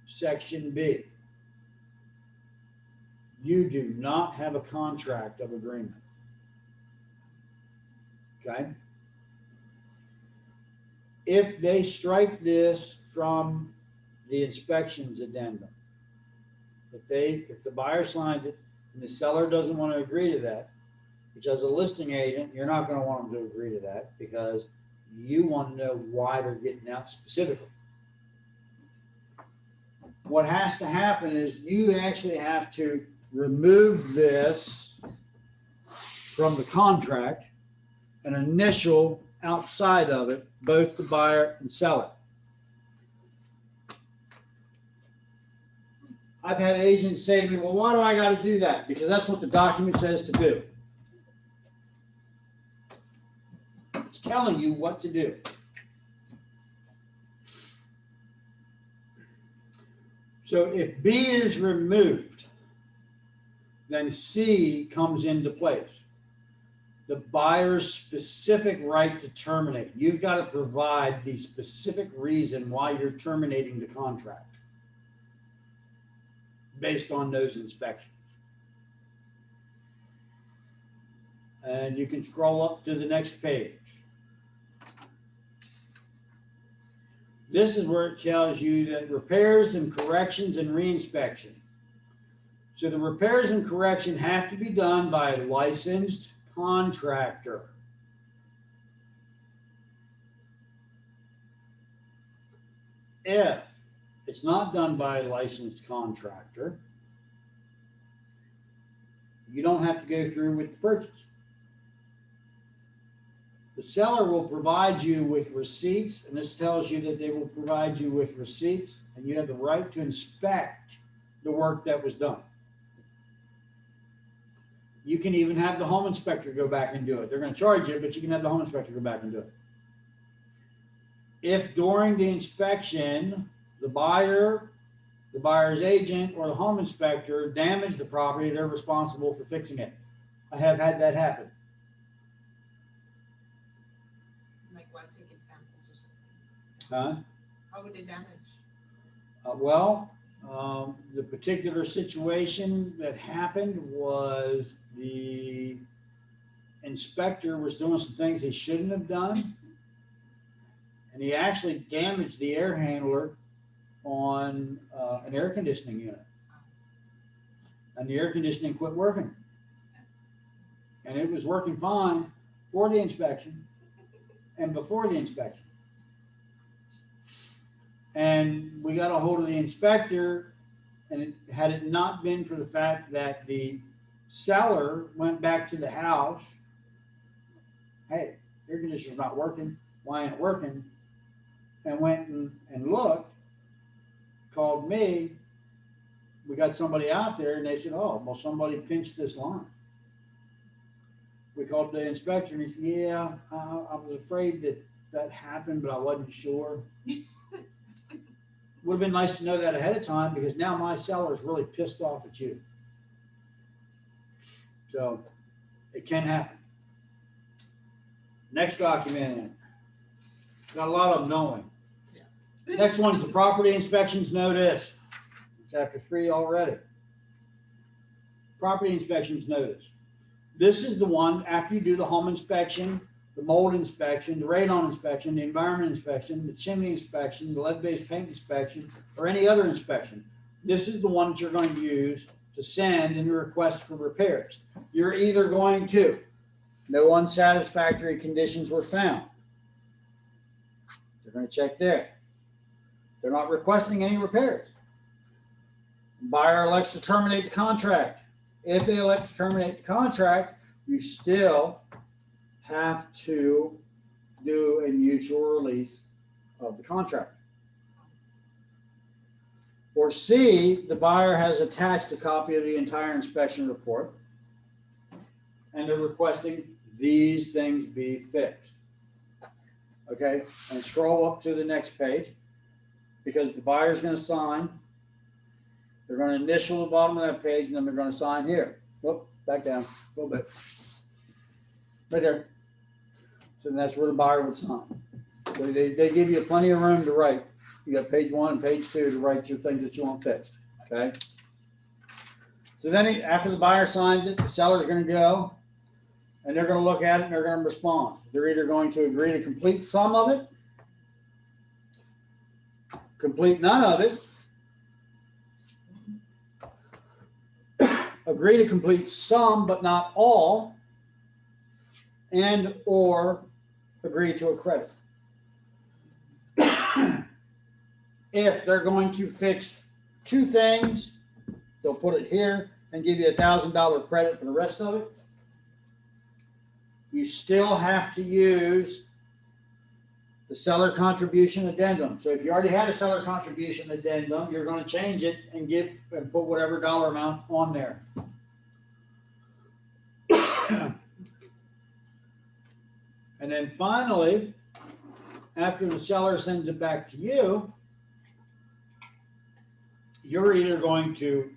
section B, you do not have a contract of agreement. Okay? If they strike this from the inspections addendum, if the buyer signs it and the seller doesn't want to agree to that, which as a listing agent, you're not going to want them to agree to that because you want to know why they're getting out specifically. What has to happen is you actually have to remove this from the contract and initial outside of it, both the buyer and seller. I've had agents say to me, well, why do I got to do that? Because that's what the document says to do. It's telling you what to do. So if B is removed, then C comes into place. The buyer's specific right to terminate. You've got to provide the specific reason why you're terminating the contract based on those inspections. And you can scroll up to the next page. This is where it tells you that repairs and corrections and reinspection. So the repairs and correction have to be done by a licensed contractor. If it's not done by a licensed contractor, you don't have to go through with the purchase. The seller will provide you with receipts, and this tells you that they will provide you with receipts, and you have the right to inspect the work that was done. You can even have the home inspector go back and do it. They're going to charge you, but you can have the home inspector go back and do it. If during the inspection, the buyer, the buyer's agent, or the home inspector damage the property, they're responsible for fixing it. I have had that happen. Like what, taking samples or something? Huh? How would it damage? The particular situation that happened was the inspector was doing some things he shouldn't have done, and he actually damaged the air handler on an air conditioning unit, and the air conditioning quit working, and it was working fine for the inspection and before the inspection. And we got a hold of the inspector, and had it not been for the fact that the seller went back to the house, hey, air conditioner's not working, why ain't it working? And went and looked, called me, we got somebody out there, and they said, oh, well, somebody pinched this line. We called the inspector, and he said, yeah, I was afraid that happened, but I wasn't sure. would have been nice to know that ahead of time, because now my seller is really pissed off at you. So it can happen. Next document. Got a lot of them knowing. Next one's the property inspections notice. It's after 3 already. Property inspections notice. This is the one after you do the home inspection, the mold inspection, the radon inspection, the environment inspection, the chimney inspection, the lead-based paint inspection, or any other inspection. This is the one that you're going to use to send in your request for repairs. You're either going to, no unsatisfactory conditions were found. They're going to check there. They're not requesting any repairs. Buyer elects to terminate the contract. If they elect to terminate the contract, you still have to do a mutual release of the contract. Or C, the buyer has attached a copy of the entire inspection report and they're requesting these things be fixed. Okay, and scroll up to the next page, because the buyer's going to sign. They're going to initial the bottom of that page, and then they're going to sign here. Whoop, back down a little bit. Right there. So that's where the buyer would sign. So they give you plenty of room to write. You got page 1 and page 2 to write your things that you want fixed. Okay. So then after the buyer signs it, the seller's going to go and they're going to look at it and they're going to respond. They're either going to agree to complete some of it, complete none of it, agree to complete some but not all, and or agree to a credit. If they're going to fix 2 things, they'll put it here and give you $1,000 credit for the rest of it. You still have to use the seller contribution addendum. So if you already had a seller contribution addendum, you're going to change it and put whatever dollar amount on there. And then finally, after the seller sends it back to you, you're either going to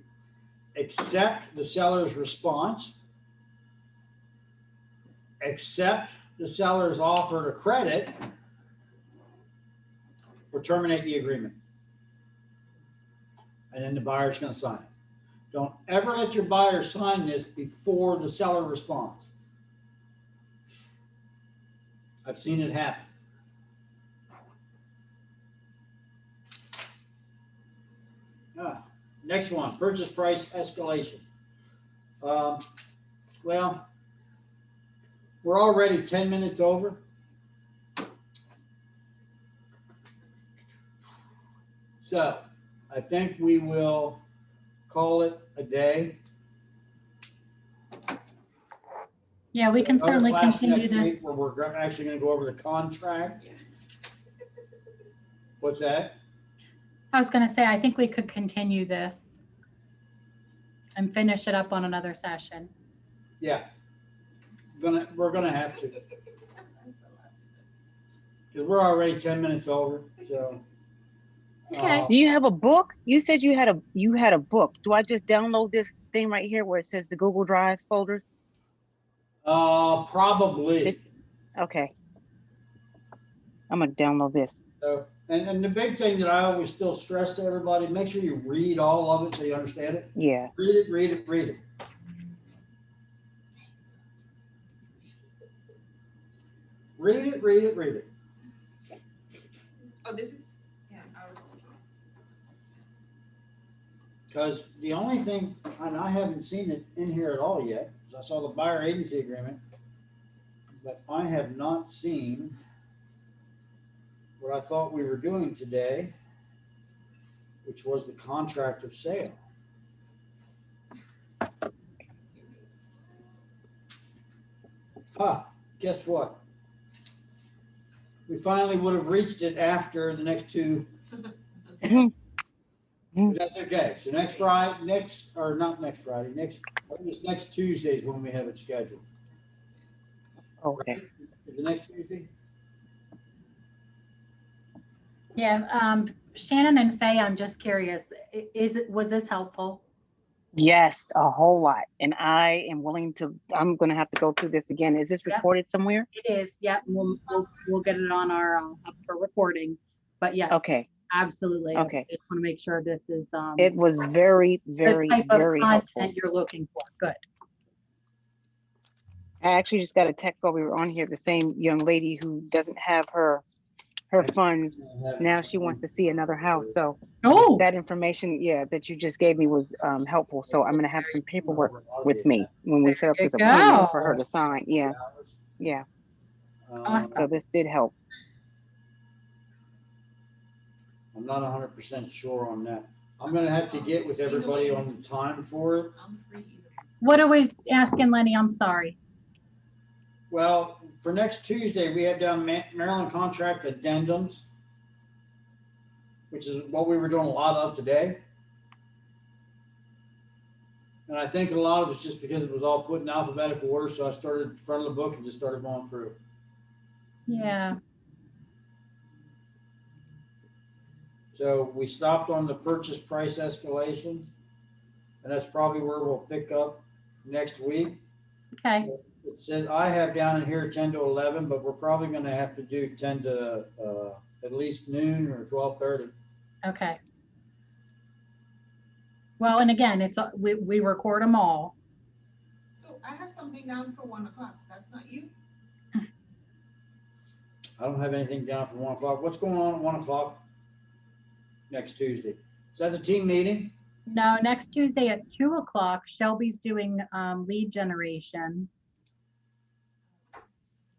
accept the seller's response, accept the seller's offer to credit, or terminate the agreement. And then the buyer's going to sign it. Don't ever let your buyer sign this before the seller responds. I've seen it happen. Next one, purchase price escalation. Well, we're already 10 minutes over. So I think we will call it a day. Yeah, we can Another certainly class continue next this. week where we're actually going to go over the contract. What's that? I was going to say, I think we could continue this and finish it up on another session. Yeah. We're gonna have to. Because we're already 10 minutes over. So Okay. Do you have a book? You said you had a book. Do I just download this thing right here where it says the Google Drive folders? Probably. Okay. I'm gonna download this. So, and the big thing that I always still stress to everybody, make sure you read all of it so you understand it. Yeah. Read it, read it, read it. Read it, read it, read it. Oh, this is, yeah, ours too. Because the only thing, and I haven't seen it in here at all yet, because I saw the buyer agency agreement, but I have not seen what I thought we were doing today, which was the contract of sale. Guess what? We finally would have reached it after the next 2. But that's okay. So next Friday, next Tuesday is when we have it scheduled. Okay. Right? Is the next Tuesday? Yeah, Shannon and Faye, I'm just curious, was this helpful? Yes, a whole lot. And I am willing to, I'm gonna have to go through this again. Is this Yep. recorded somewhere? It is, yep, we'll get it on our, up for recording, but yes, Okay, absolutely. I okay. just want to make sure this is, It was very, the very, type of very helpful. content you're looking for, good. I actually just got a text while we were on here, the same young lady who doesn't have her funds. Now she wants to see another house. So Oh, that information, yeah, that you just gave me was helpful. So I'm gonna have some paperwork with me when we set up There this you appointment for her go. to sign. Yeah, yeah. Awesome. So this did help. I'm not 100% sure on that. I'm gonna have to get with everybody on the time for it. I'm free either. What are we asking, Lenny? I'm sorry. Well, for next Tuesday, we have down Maryland contract addendums, which is what we were doing a lot of today. And I think a lot of it's just because it was all put in alphabetical order, so I started in front of the book and just started going through. Yeah, So we stopped on the purchase price escalation, and that's probably where we'll pick up next week. okay, It says, I have down in here 10 to 11, but we're probably gonna have to do 10 to at least noon or 12:30. okay. Well, and again, it's, we record them all. So I have something down for 1 o'clock. That's not you? I don't have anything down for 1 o'clock. What's going on at 1 o'clock next Tuesday? Is that the team meeting? No, next Tuesday at 2 o'clock, Shelby's doing lead generation.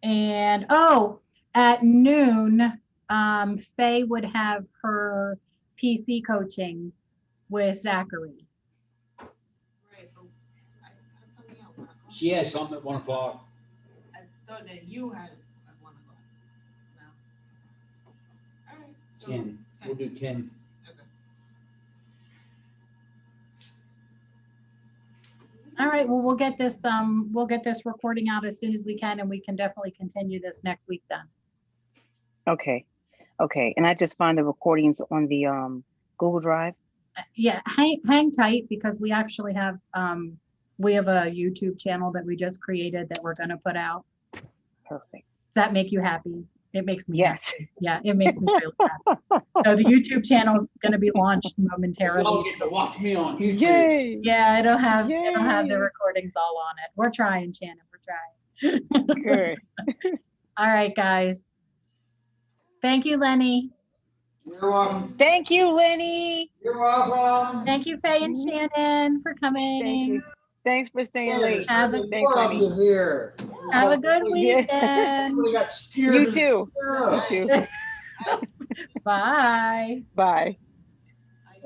And, oh, at noon, Faye would have her PC coaching with Zachary. Right, but I had something at 1 o'clock. She has something at 1 o'clock. I thought that you had it at 1 o'clock. No. All right. So 10. We'll do 10. Okay. All right, well, we'll get this recording out as soon as we can, and we can definitely continue this next week then. Okay, okay. And I just find the recordings on the Google Drive. Yeah, hang tight, because we actually have, we have a YouTube channel that we just created that we're gonna put out. Perfect. Does that make you happy? It makes me Yes. happy. Yeah, it makes me really happy. So the YouTube channel is gonna be launched You all momentarily. get to watch me on YouTube. Yay! Yeah, it'll have the Yay. recordings all on it. We're trying, Shannon, we're trying. Good. All right, guys. Thank you, Lenny. You're welcome. Thank you, Lenny. You're welcome. Thank you, Faye and Shannon, for coming. Thank you. Thanks for staying Yeah, late. Have a- there's Thanks, more of Lenny. you here. Have a good Yeah. weekend. We got scared. You of too. stuff. You too. Bye. Bye.